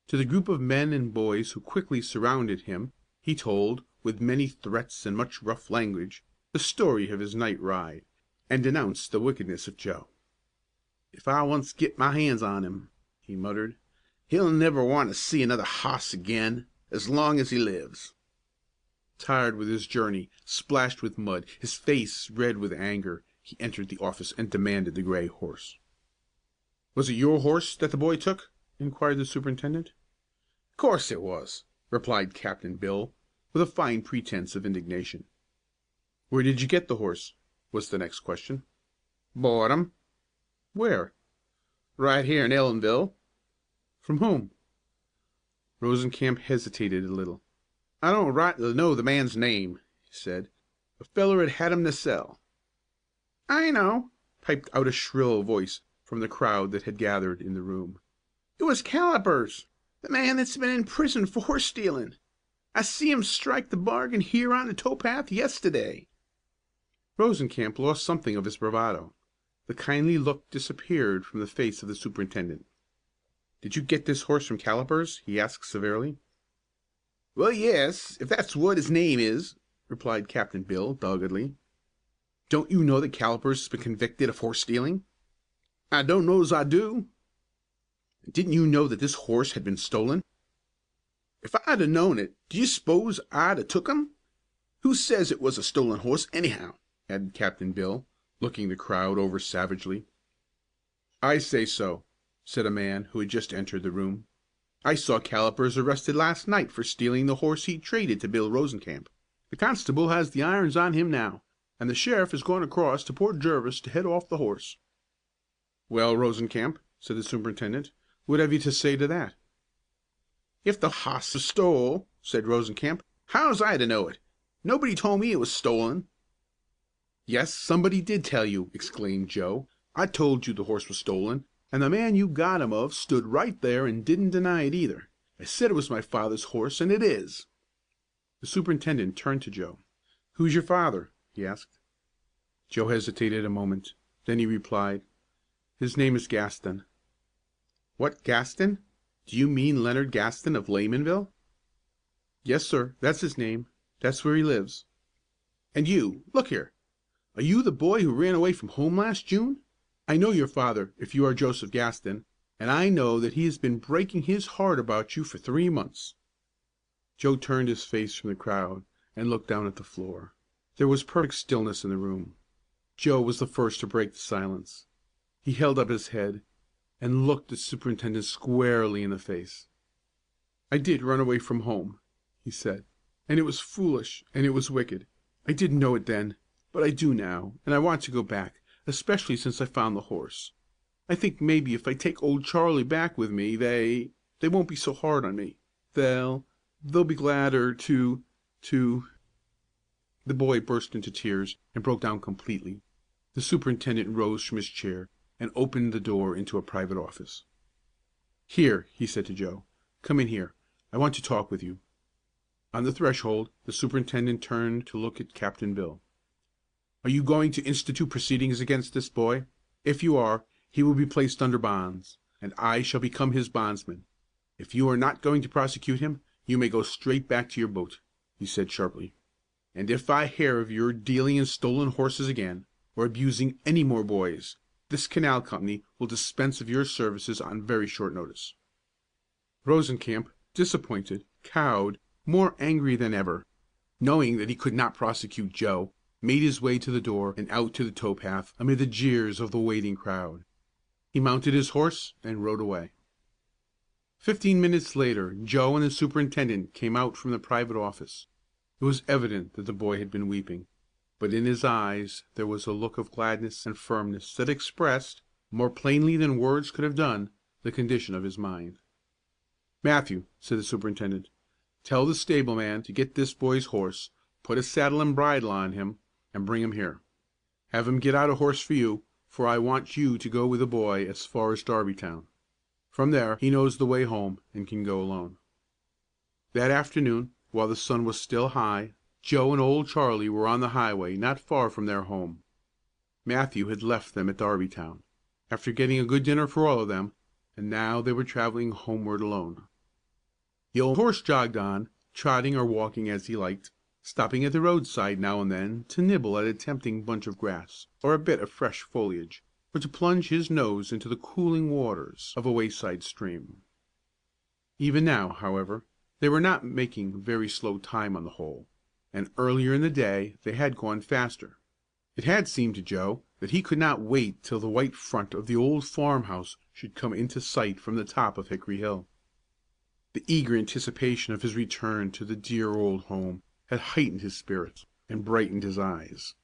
To the group of men and boys who quickly surrounded him, he told, with many threats and much rough language, the story of his night ride, and denounced the wickedness of Joe. "If I once get my hands on him," he muttered, "he'll never want to see another hoss again, as long as he lives." Tired with his journey, splashed with mud, his face red with anger, he entered the office and demanded the gray horse. "Was it your horse that the boy took?" inquired the superintendent. "Course it was," replied Captain Bill, with a fine pretense of indignation. "Where did you get the horse?" was the next question. "Bought him." "Where?" "Right here in Ellenville." "From whom?" Rosencamp hesitated a little. "I don't rightly know the man's name," he said. "A feller had him to sell." "I know," piped out a shrill voice from the crowd that had gathered in the room. "It was Callipers, the man that's been in prison for horse stealin'. I see him strike the bargain here on the towpath yestiday." Rosencamp lost something of his bravado. The kindly look disappeared from the face of the superintendent. "Did you get this horse from Callipers?" he asked severely. "Well, yes, if that's what his name is," replied Captain Bill doggedly. "Don't you know that Callipers has been convicted of horse stealing?" "I don't know's I do." "Didn't you know that this horse had been stolen?" "If I'd 'a' known it, do you s'pose I'd 'a' took him? Who says it was a stolen horse, anyhow?" added Captain Bill, looking the crowd over savagely. "I say so," said a man who had just entered the room. I saw Callipers arrested last night for stealing the horse he traded to Bill Rosenkamp. The constable has the irons on him now, and the sheriff is going across to Port Jervis to head off the horse." "Well, Rosenkamp," said the superintendent, "what have you to say to that?" "If the hoss was stole," said Rosenkamp, "how's I to know it? Nobody told me it was stolen." "Yes, somebody did tell you!" exclaimed Joe. "I told you the horse was stolen, and the man you got him of stood right there and didn't deny it either. I said it was my father's horse, and it is." The superintendent turned to Joe. "Who's your father?" he asked. Joe hesitated a moment. Then he replied, "His name is Gaston." "What, Gaston? Do you mean Leonard Gaston of Laymanville?" "Yes, sir, that's his name. That's where he lives." "And you, look here, are you the boy who ran away from home last June? I know your father, if you are Joseph Gaston, and I know that he has been breaking his heart about you for 3 months." Joe turned his face from the crowd and looked down at the floor. There was perfect stillness in the room. Joe was the first to break the silence. He held up his head and looked the superintendent squarely in the face. "I did run away from home," he said, "and it was foolish and it was wicked. I didn't know it then, but I do now, and I want to go back, especially since I found the horse. I think maybe if I take old Charlie back with me they won't be so hard on me. They'll be gladder to." The boy burst into tears and broke down completely. The superintendent rose from his chair and opened the door into a private office. "Here," he said to Joe, "come in here. I want to talk with you." On the threshold the superintendent turned to look at Captain Bill. "Are you going to institute proceedings against this boy? If you are, he will be placed under bonds, and I shall become his bondsman. If you are not going to prosecute him, you may go straight back to your boat," he said sharply. "And if I hear of your dealing in stolen horses again, or abusing any more boys, this canal company will dispense of your services on very short notice." Rosenkamp, disappointed, cowed, more angry than ever, knowing that he could not prosecute Joe, made his way to the door and out to the tow path amid the jeers of the waiting crowd. He mounted his horse and rode away. 15 minutes later Joe and the superintendent came out from the private office. It was evident that the boy had been weeping, but in his eyes there was a look of gladness and firmness that expressed, more plainly than words could have done, the condition of his mind. "Matthew," said the superintendent, "tell the stableman to get this boy's horse, put a saddle and bridle on him, and bring him here. Have him get out a horse for you, for I want you to go with the boy as far as Darbytown. From there he knows the way home and can go alone." That afternoon, while the sun was still high, Joe and old Charlie were on the highway not far from their home. Matthew had left them at Darbytown, after getting a good dinner for all of them, and now they were traveling homeward alone. The old horse jogged on, trotting or walking as he liked, stopping at the roadside now and then to nibble at a tempting bunch of grass, or a bit of fresh foliage, or to plunge his nose into the cooling waters of a wayside stream. Even now, however, they were not making very slow time on the whole, and earlier in the day they had gone faster. It had seemed to Joe that he could not wait till the white front of the old farmhouse should come into sight from the top of Hickory Hill. The eager anticipation of his return to the dear old home had heightened his spirits and brightened his eyes.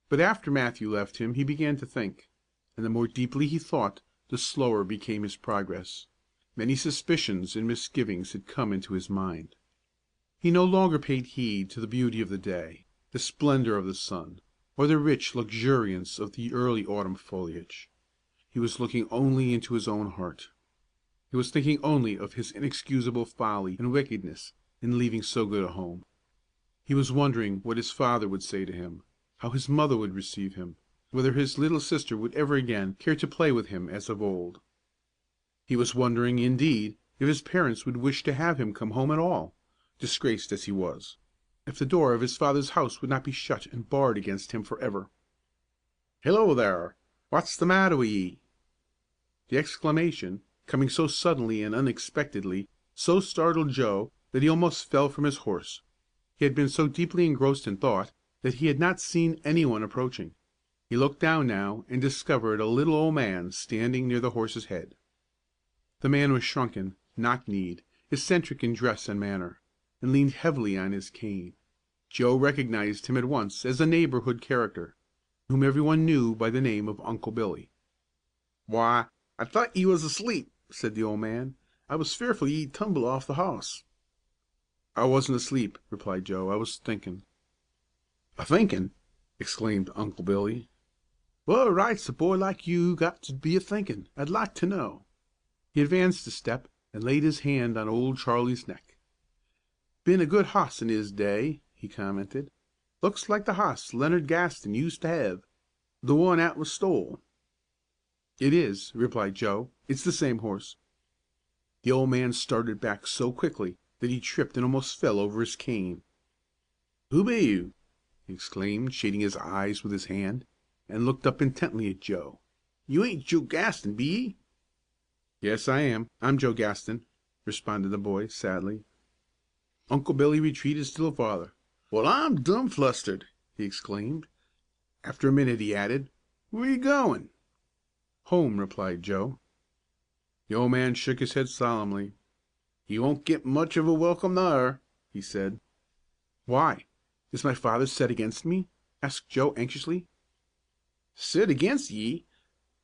But after Matthew left him he began to think, and the more deeply he thought the slower became his progress. Many suspicions and misgivings had come into his mind. He no longer paid heed to the beauty of the day, the splendor of the sun, or the rich luxuriance of the early autumn foliage. He was looking only into his own heart. He was thinking only of his inexcusable folly and wickedness in leaving so good a home. He was wondering what his father would say to him, how his mother would receive him, whether his little sister would ever again care to play with him as of old. He was wondering, indeed, if his parents would wish to have him come home at all, disgraced as he was, if the door of his father's house would not be shut and barred against him forever. "Hello, there! What's the matter wi' ye?" The exclamation, coming so suddenly and unexpectedly, so startled Joe that he almost fell from his horse. He had been so deeply engrossed in thought that he had not seen any one approaching. He looked down now and discovered a little old man standing near the horse's head. The man was shrunken, knock-kneed, eccentric in dress and manner, and leaned heavily on his cane. Joe recognized him at once as a neighborhood character, whom everyone knew by the name of Uncle Billy. "Why, I thought ye was asleep," said the old man. "I was fearful ye'd tumble off the hoss." "I wasn't asleep," replied Joe. "I was thinkin'." "A thinkin'!" exclaimed Uncle Billy. "What right's a boy like you got to be a thinkin', I'd like to know?" He advanced a step and laid his hand on Old Charlie's neck. "Been a good hoss in his day," he commented. "Looks like the hoss Leonard Gaston used to hev, the one 'at was stole." "It is," replied Joe. "It's the same horse." The old man started back so quickly that he tripped and almost fell over his cane. "Who be you?" he exclaimed, shading his eyes with his hand, and looked up intently at Joe. "You ain't Joe Gaston, be ye?" "Yes, I am. I'm Joe Gaston," responded the boy, sadly. Uncle Billy retreated still farther. "Well, I'm dum flustered!" he exclaimed. After a minute he added, "Where you goin'?" "Home," replied Joe. The old man shook his head solemnly. "You won't get much of a welcome thar," he said. "Why? Is my father set against me?" asked Joe anxiously. "Set against ye?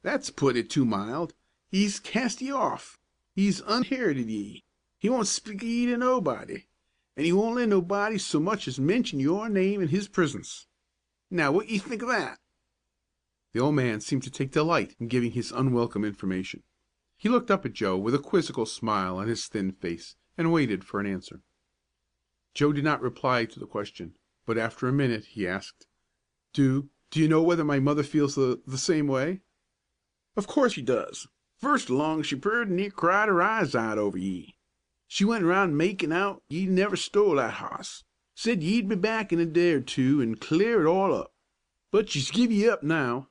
That's put it too mild. He's cast ye off. He's unherited ye. He won't speak of ye to nobody, an' he won't let nobody so much as mention your name in his prisence. Now what ye think o' that?" The old man seemed to take delight in giving his unwelcome information. He looked up at Joe with a quizzical smile on his thin face, and waited for an answer. Joe did not reply to the question, but after a minute he asked, "Do you know whether my mother feels the same way?" "Of course she does. First along she purred near cried her eyes out over ye. She went around makin' out ye never stole that hoss. Said ye'd be back in a day or two an' clear it all up. But she's give ye up now.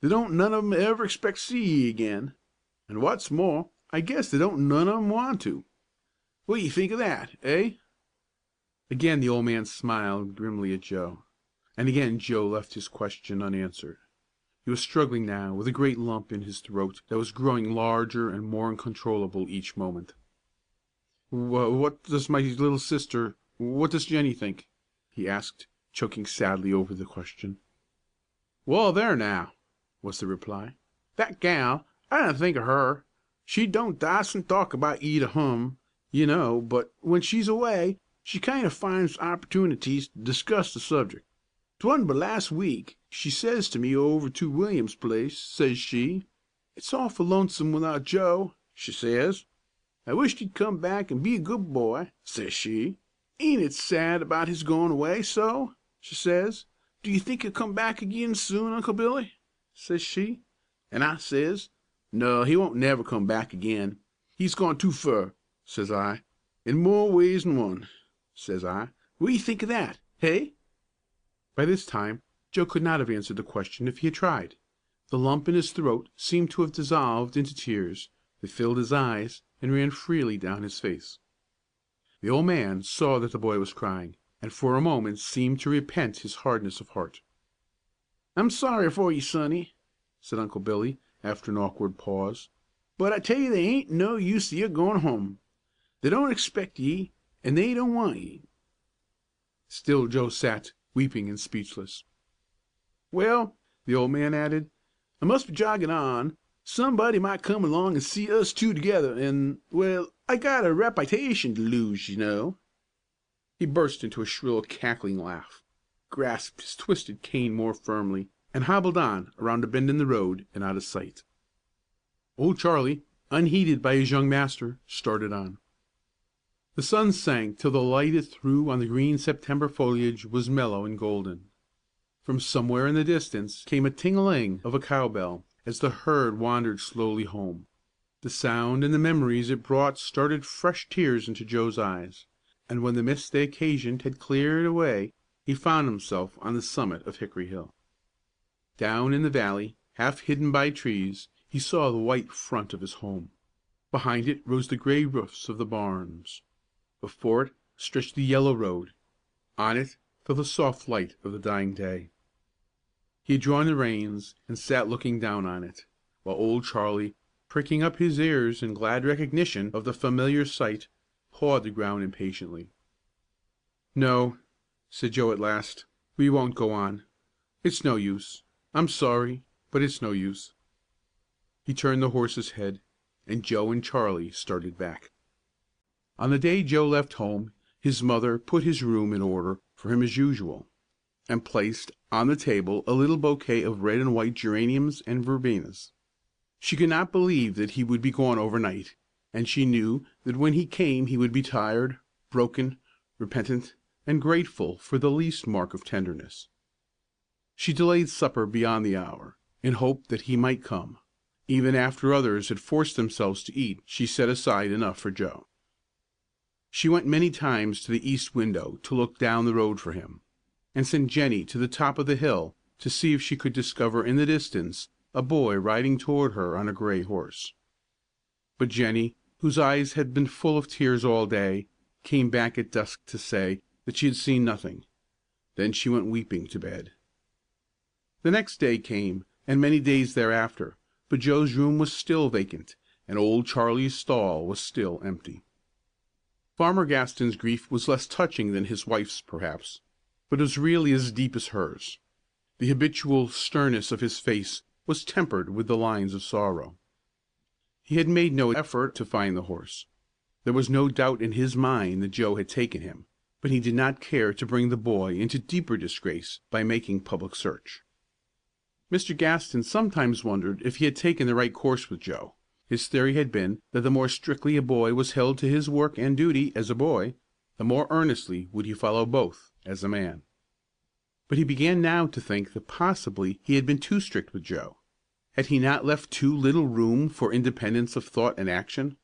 They don't none of 'em ever expect to see ye again. An' what's more, I guess they don't none of 'em want to. What ye think o' that, eh?" Again the old man smiled grimly at Joe, and again Joe left his question unanswered. He was struggling now with a great lump in his throat that was growing larger and more uncontrollable each moment. What does my little sister, what does Jennie think?" he asked, choking sadly over the question. "Well, there now," was the reply. "That gal, I don't think o' her. She don't dacent talk about ye to hum, you know, but when she's away she kind o' finds opportunities to discuss the subject. 'Twa'n't but last week she says to me over to William's place, says she, 'It's awful lonesome without Joe,' she says. 'I wisht he'd come back and be a good boy,' says she. 'Ain't it sad about his goin' away so?' she says. 'Do you think he'll come back ag'in soon, Uncle Billy?' says she. An' I says, 'No, he won't never come back ag'in. He's gone too fur,' says I, 'in more ways 'n one,' says I. What d'ye think o' that, hey?" By this time Joe could not have answered the question if he had tried. The lump in his throat seemed to have dissolved into tears that filled his eyes and ran freely down his face. The old man saw that the boy was crying, and for a moment seemed to repent his hardness of heart. "I'm sorry for ye, sonny," said Uncle Billy, after an awkward pause, "but I tell ye they ain't no use o' your goin' home. They don't expect ye, an' they don't want ye." Still Joe sat, weeping and speechless. "Well," the old man added, "I must be joggin' on. Somebody might come along an' see us two together, an' well, I got a repitation to lose, you know." He burst into a shrill cackling laugh, grasped his twisted cane more firmly, and hobbled on around a bend in the road and out of sight. Old Charlie, unheeded by his young master, started on. The sun sank till the light it threw on the green September foliage was mellow and golden. From somewhere in the distance came a ting-a-ling of a cowbell as the herd wandered slowly home. The sound and the memories it brought started fresh tears into Joe's eyes, and when the mist they occasioned had cleared away he found himself on the summit of Hickory Hill. Down in the valley, half hidden by trees, he saw the white front of his home. Behind it rose the gray roofs of the barns. Before it stretched the yellow road. On it fell the soft light of the dying day. He had drawn the reins and sat looking down on it, while Old Charlie, pricking up his ears in glad recognition of the familiar sight, pawed the ground impatiently. "No," said Joe at last, "we won't go on. It's no use. I'm sorry, but it's no use." He turned the horse's head, and Joe and Charlie started back. On the day Joe left home, his mother put his room in order for him as usual, and placed on the table a little bouquet of red and white geraniums and verbenas. She could not believe that he would be gone overnight, and she knew that when he came he would be tired, broken, repentant, and grateful for the least mark of tenderness. She delayed supper beyond the hour, in hope that he might come. Even after others had forced themselves to eat, she set aside enough for Joe. She went many times to the east window to look down the road for him, and sent Jennie to the top of the hill to see if she could discover in the distance a boy riding toward her on a gray horse. But Jennie, whose eyes had been full of tears all day, came back at dusk to say that she had seen nothing. Then she went weeping to bed. The next day came, and many days thereafter, but Joe's room was still vacant, and old Charlie's stall was still empty. Farmer Gaston's grief was less touching than his wife's, perhaps, but it was really as deep as hers. The habitual sternness of his face was tempered with the lines of sorrow. He had made no effort to find the horse. There was no doubt in his mind that Joe had taken him, but he did not care to bring the boy into deeper disgrace by making public search. Mr. Gaston sometimes wondered if he had taken the right course with Joe. His theory had been that the more strictly a boy was held to his work and duty as a boy, the more earnestly would he follow both as a man. But he began now to think that possibly he had been too strict with Joe. Had he not left too little room for independence of thought and action?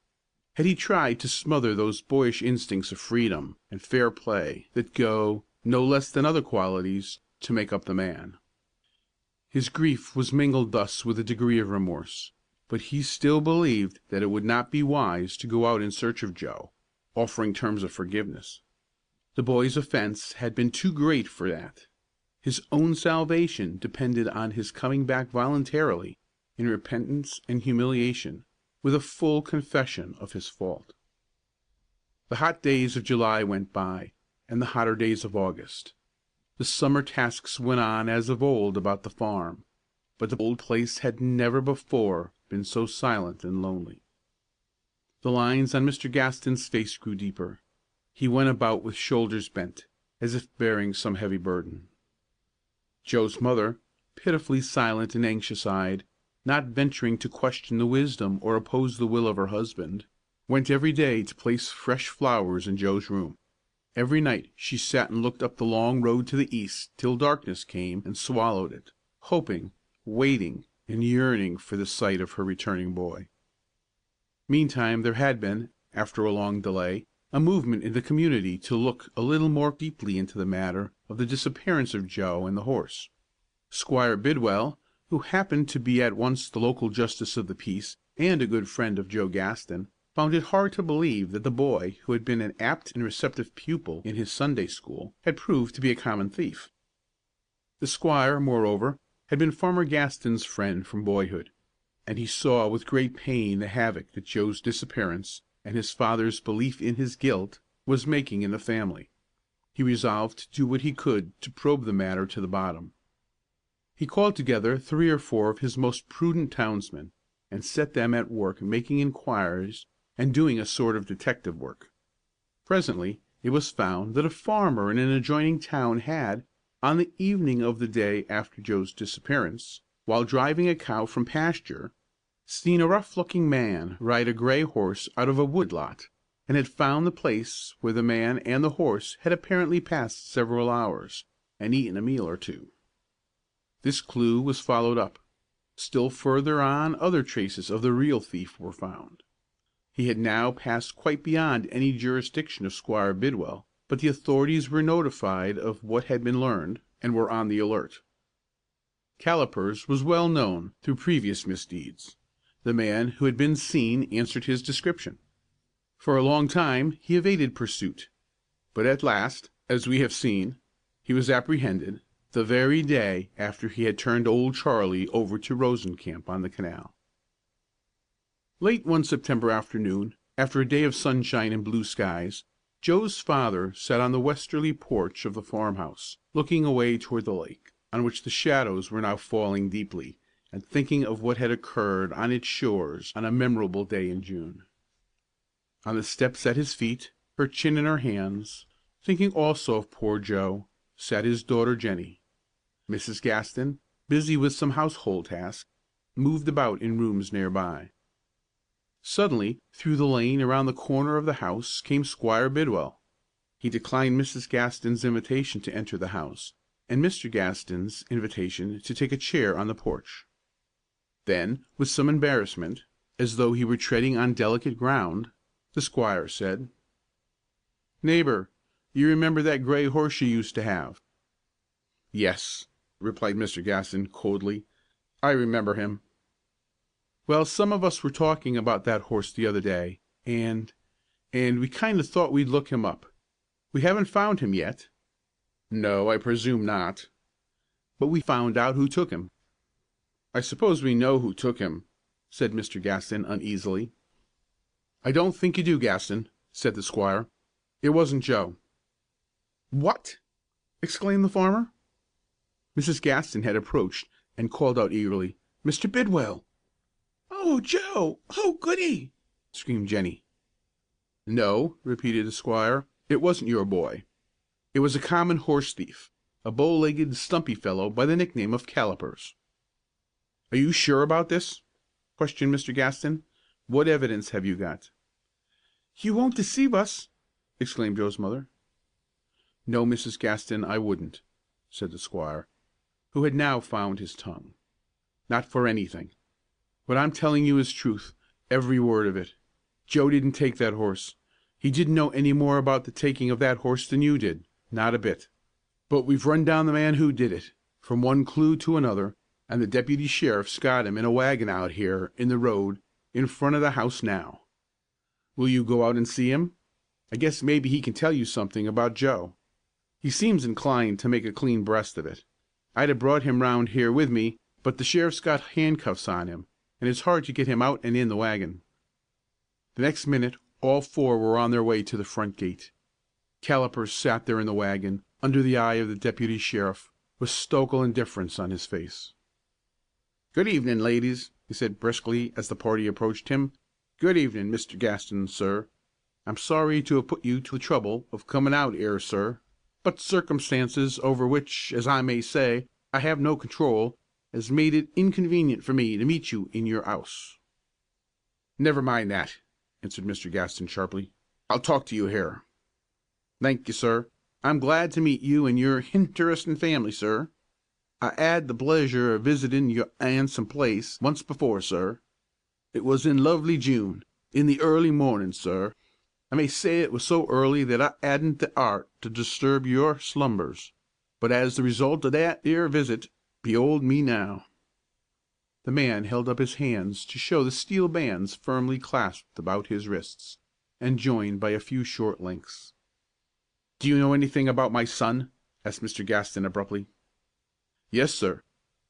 Had he tried to smother those boyish instincts of freedom and fair play that go, no less than other qualities, to make up the man? His grief was mingled thus with a degree of remorse, but he still believed that it would not be wise to go out in search of Joe, offering terms of forgiveness. The boy's offense had been too great for that. His own salvation depended on his coming back voluntarily, in repentance and humiliation, with a full confession of his fault. The hot days of July went by, and the hotter days of August. The summer tasks went on as of old about the farm, but the old place had never before been so silent and lonely. The lines on Mr. Gaston's face grew deeper. He went about with shoulders bent, as if bearing some heavy burden. Joe's mother, pitifully silent and anxious-eyed, not venturing to question the wisdom or oppose the will of her husband, went every day to place fresh flowers in Joe's room. Every night she sat and looked up the long road to the east till darkness came and swallowed it, hoping, waiting, and yearning for the sight of her returning boy. Meantime there had been, after a long delay, a movement in the community to look a little more deeply into the matter of the disappearance of Joe and the horse. Squire Bidwell, who happened to be at once the local justice of the peace and a good friend of Joe Gaston, found it hard to believe that the boy, who had been an apt and receptive pupil in his Sunday school, had proved to be a common thief. The squire, moreover, had been Farmer Gaston's friend from boyhood, and he saw with great pain the havoc that Joe's disappearance, and his father's belief in his guilt, was making in the family. He resolved to do what he could to probe the matter to the bottom. He called together 3 or 4 of his most prudent townsmen, and set them at work making inquiries and doing a sort of detective work. Presently it was found that a farmer in an adjoining town had, on the evening of the day after Joe's disappearance, while driving a cow from pasture, seen a rough-looking man ride a gray horse out of a wood lot, and had found the place where the man and the horse had apparently passed several hours, and eaten a meal or two. This clue was followed up. Still further on other traces of the real thief were found. He had now passed quite beyond any jurisdiction of Squire Bidwell, but the authorities were notified of what had been learned, and were on the alert. Callipers was well known through previous misdeeds. The man who had been seen answered his description. For a long time he evaded pursuit, but at last, as we have seen, he was apprehended, the very day after he had turned old Charlie over to Rosencamp on the canal. Late one September afternoon, after a day of sunshine and blue skies, Joe's father sat on the westerly porch of the farmhouse, looking away toward the lake, on which the shadows were now falling deeply, and thinking of what had occurred on its shores on a memorable day in June. On the steps at his feet, her chin in her hands, thinking also of poor Joe, sat his daughter Jenny. Mrs. Gaston, busy with some household task, moved about in rooms near by. Suddenly, through the lane around the corner of the house came Squire Bidwell. He declined Mrs. Gaston's invitation to enter the house, and Mr. Gaston's invitation to take a chair on the porch. Then, with some embarrassment, as though he were treading on delicate ground, the squire said, "Neighbor, you remember that gray horse you used to have?" "Yes," replied Mr. Gaston, coldly, "I remember him." "Well, some of us were talking about that horse the other day, and we kind of thought we'd look him up. We haven't found him yet." "No, I presume not." "But we found out who took him." "I suppose we know who took him," said Mr. Gaston, uneasily. "I don't think you do, Gaston," said the squire. "It wasn't Joe." "What!" exclaimed the farmer. Mrs. Gaston had approached, and called out eagerly, "Mr. Bidwell!" "Oh, Joe! Oh, goody!" screamed Jenny. "No," repeated the squire, "it wasn't your boy. It was a common horse thief, a bow-legged, stumpy fellow by the nickname of Callipers." "Are you sure about this?" questioned Mr. Gaston. "What evidence have you got?" "You won't deceive us!" exclaimed Joe's mother. "No, Mrs. Gaston, I wouldn't," said the squire, who had now found his tongue. "Not for anything. What I'm telling you is truth, every word of it. Joe didn't take that horse. He didn't know any more about the taking of that horse than you did, not a bit. But we've run down the man who did it, from one clue to another, and the deputy sheriff's got him in a wagon out here in the road in front of the house now. Will you go out and see him? I guess maybe he can tell you something about Joe. He seems inclined to make a clean breast of it. I'd have brought him round here with me, but the sheriff's got handcuffs on him, and it's hard to get him out and in the wagon." The next minute all four were on their way to the front gate. Callipers sat there in the wagon, under the eye of the deputy sheriff, with stoical indifference on his face. "Good evenin', ladies," he said briskly as the party approached him. "Good evenin', Mr. Gaston, sir. I'm sorry to have put you to the trouble of comin' out 'ere, sir, but circumstances over which, as I may say, I have no control, has made it inconvenient for me to meet you in your 'ouse." "Never mind that," answered Mr. Gaston, sharply. "I'll talk to you here." "Thank you, sir. I'm glad to meet you and your hinterestin' family, sir. I 'ad the pleasure of visitin' your 'andsome place once before, sir. It was in lovely June, in the early mornin', sir. I may say it was so early that I 'adn't the 'art to disturb your slumbers. But as the result o' that 'ere visit, be'old me now." The man held up his hands to show the steel bands firmly clasped about his wrists, and joined by a few short links. "Do you know anything about my son?" asked Mr. Gaston, abruptly. "Yes, sir.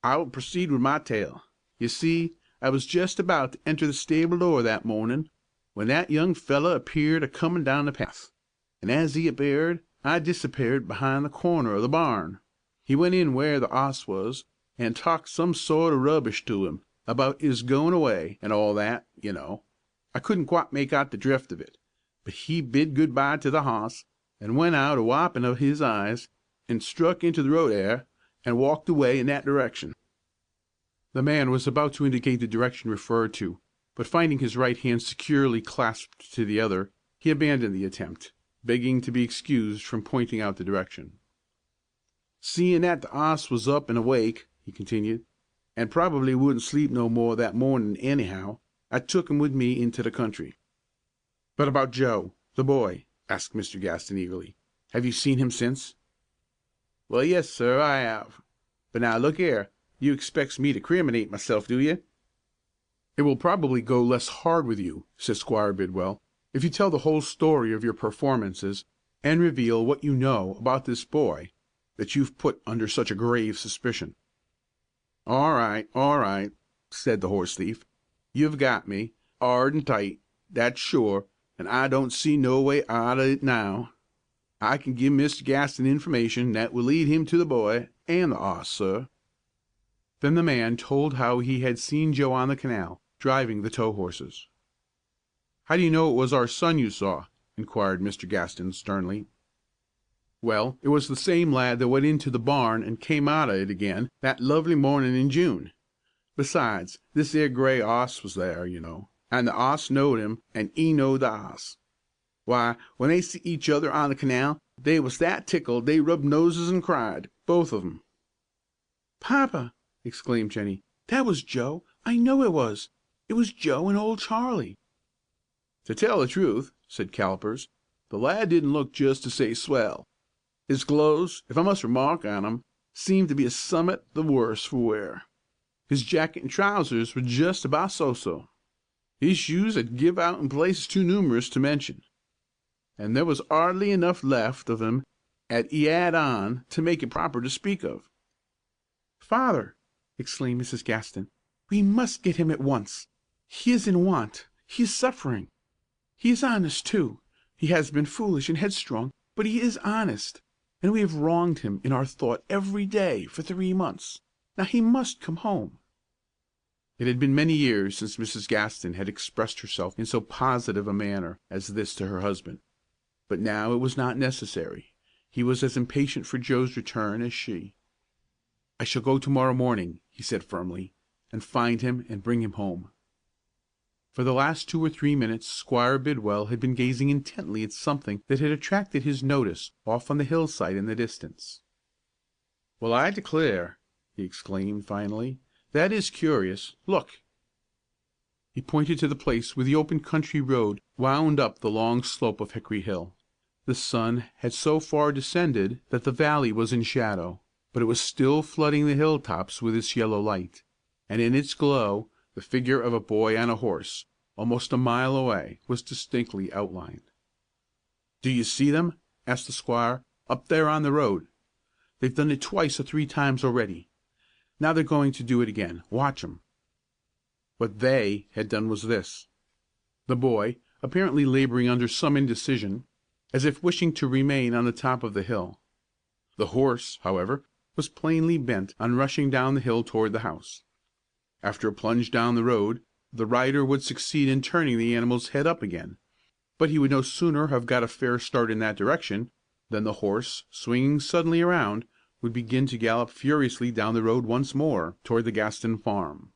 I will proceed with my tale. You see, I was just about to enter the stable door that mornin', when that young feller appeared a comin' down the path, and as he appeared, I disappeared behind the corner o' the barn. He went in where the 'oss was, and talked some sort o' rubbish to him about 'is goin' away, and all that, you know. I couldn't quite make out the drift of it, but he bid good bye to the hoss, and went out a wipin' of his eyes, and struck into the road 'ere, and walked away in that direction." The man was about to indicate the direction referred to, but finding his right hand securely clasped to the other, he abandoned the attempt, begging to be excused from pointing out the direction. "Seein' that the 'oss was up and awake," he continued, "and probably wouldn't sleep no more that mornin' anyhow, I took him with me into the country." "But about Joe, the boy?" asked Mr. Gaston, eagerly. "Have you seen him since?" "Well, yes, sir, I 'ave. But now look 'ere, you expects me to criminate myself, do you?" "It will probably go less hard with you," said Squire Bidwell, "if you tell the whole story of your performances, and reveal what you know about this boy that you've put under such a grave suspicion." All right," said the horse thief. "You've got me. 'ard and tight, that's sure, and I don't see no way out of it now. I can give Mr. Gaston information that will lead him to the boy and the 'oss, sir." Then the man told how he had seen Joe on the canal, driving the tow horses. "How do you know it was our son you saw?" inquired Mr. Gaston, sternly. "Well, it was the same lad that went into the barn and came out o' it again that lovely mornin' in June. Besides, this 'ere gray 'oss was there, you know, and the 'oss knowed him, and 'e knowed the 'oss. Why, when they see each other on the canal, they was that tickled they rubbed noses and cried, both of 'em." "Papa!" exclaimed Jennie, "that was Joe. I know it was. It was Joe and Old Charlie." "To tell the truth," said Callipers, "the lad didn't look just to say swell. His clothes, if I must remark on 'em, seemed to be a summat the worse for wear. His jacket and trousers were just about so. His shoes had give out in places too numerous to mention, and there was 'ardly enough left of 'em 'at he 'ad on to make it proper to speak of." "Father!" exclaimed Mrs. Gaston, "we must get him at once. He is in want. He is suffering. He is honest, too. He has been foolish and headstrong, but he is honest, and we have wronged him in our thought every day for 3 months. Now he must come home." It had been many years since Mrs. Gaston had expressed herself in so positive a manner as this to her husband. But now it was not necessary. He was as impatient for Joe's return as she. "I shall go to morrow morning," he said firmly, "and find him and bring him home." For the last 2 or 3 minutes Squire Bidwell had been gazing intently at something that had attracted his notice off on the hillside in the distance. "Well, I declare!" he exclaimed finally. "That is curious. Look!" He pointed to the place where the open country road wound up the long slope of Hickory Hill. The sun had so far descended that the valley was in shadow, but it was still flooding the hilltops with its yellow light, and in its glow the figure of a boy on a horse, almost a mile away, was distinctly outlined. "Do you see them?" asked the squire. "Up there on the road. They've done it twice or 3 times already. Now they're going to do it again. Watch 'em." What "they" had done was this. The boy, apparently laboring under some indecision, as if wishing to remain on the top of the hill. The horse, however, was plainly bent on rushing down the hill toward the house. After a plunge down the road, the rider would succeed in turning the animal's head up again, but he would no sooner have got a fair start in that direction than the horse, swinging suddenly around, would begin to gallop furiously down the road once more toward the Gaston farm.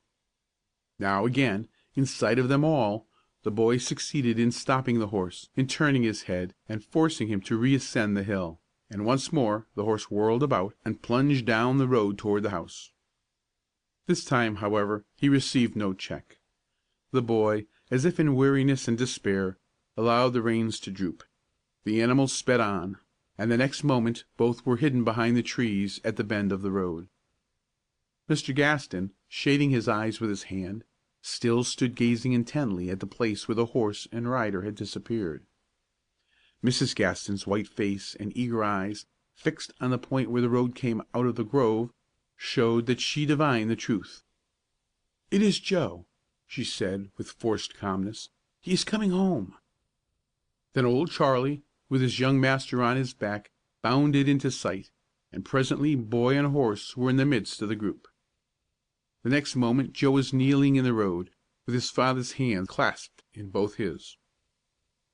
Now again, in sight of them all, the boy succeeded in stopping the horse, in turning his head, and forcing him to reascend the hill, and once more the horse whirled about and plunged down the road toward the house. This time, however, he received no check. The boy, as if in weariness and despair, allowed the reins to droop. The animal sped on, and the next moment both were hidden behind the trees at the bend of the road. Mr. Gaston, shading his eyes with his hand, still stood gazing intently at the place where the horse and rider had disappeared. Mrs. Gaston's white face and eager eyes, fixed on the point where the road came out of the grove, showed that she divined the truth. "It is Joe," she said, with forced calmness. "He is coming home." Then Old Charlie, with his young master on his back, bounded into sight, and presently boy and horse were in the midst of the group. The next moment Joe was kneeling in the road, with his father's hand clasped in both his.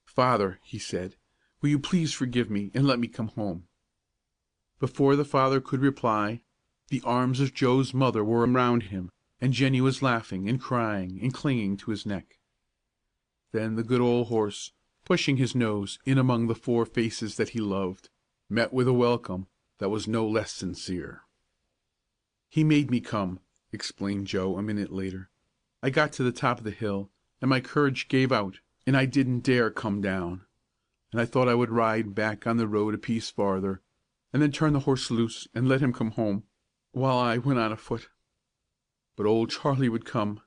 "Father," he said, "will you please forgive me, and let me come home?" Before the father could reply, the arms of Joe's mother were around him, and Jennie was laughing and crying and clinging to his neck. Then the good old horse, pushing his nose in among the 4 faces that he loved, met with a welcome that was no less sincere. "He made me come," explained Joe a minute later. "I got to the top of the hill, and my courage gave out, and I didn't dare come down, and I thought I would ride back on the road a piece farther, and then turn the horse loose and let him come home, while I went on afoot. But Old Charlie would come,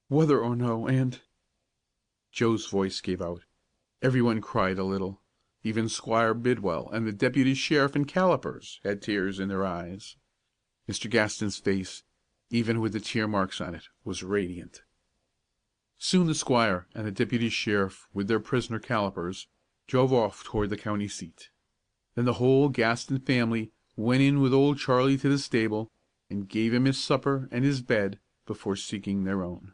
whether or no, and—" Joe's voice gave out. Everyone cried a little. Even Squire Bidwell and the deputy sheriff and Callipers had tears in their eyes. Mr. Gaston's face, even with the tear marks on it, was radiant. Soon the squire and the deputy sheriff, with their prisoner Callipers, drove off toward the county seat. Then the whole Gaston family went in with Old Charlie to the stable, and gave him his supper and his bed before seeking their own.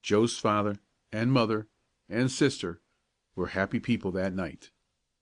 Joe's father, and mother, and sister were happy people that night.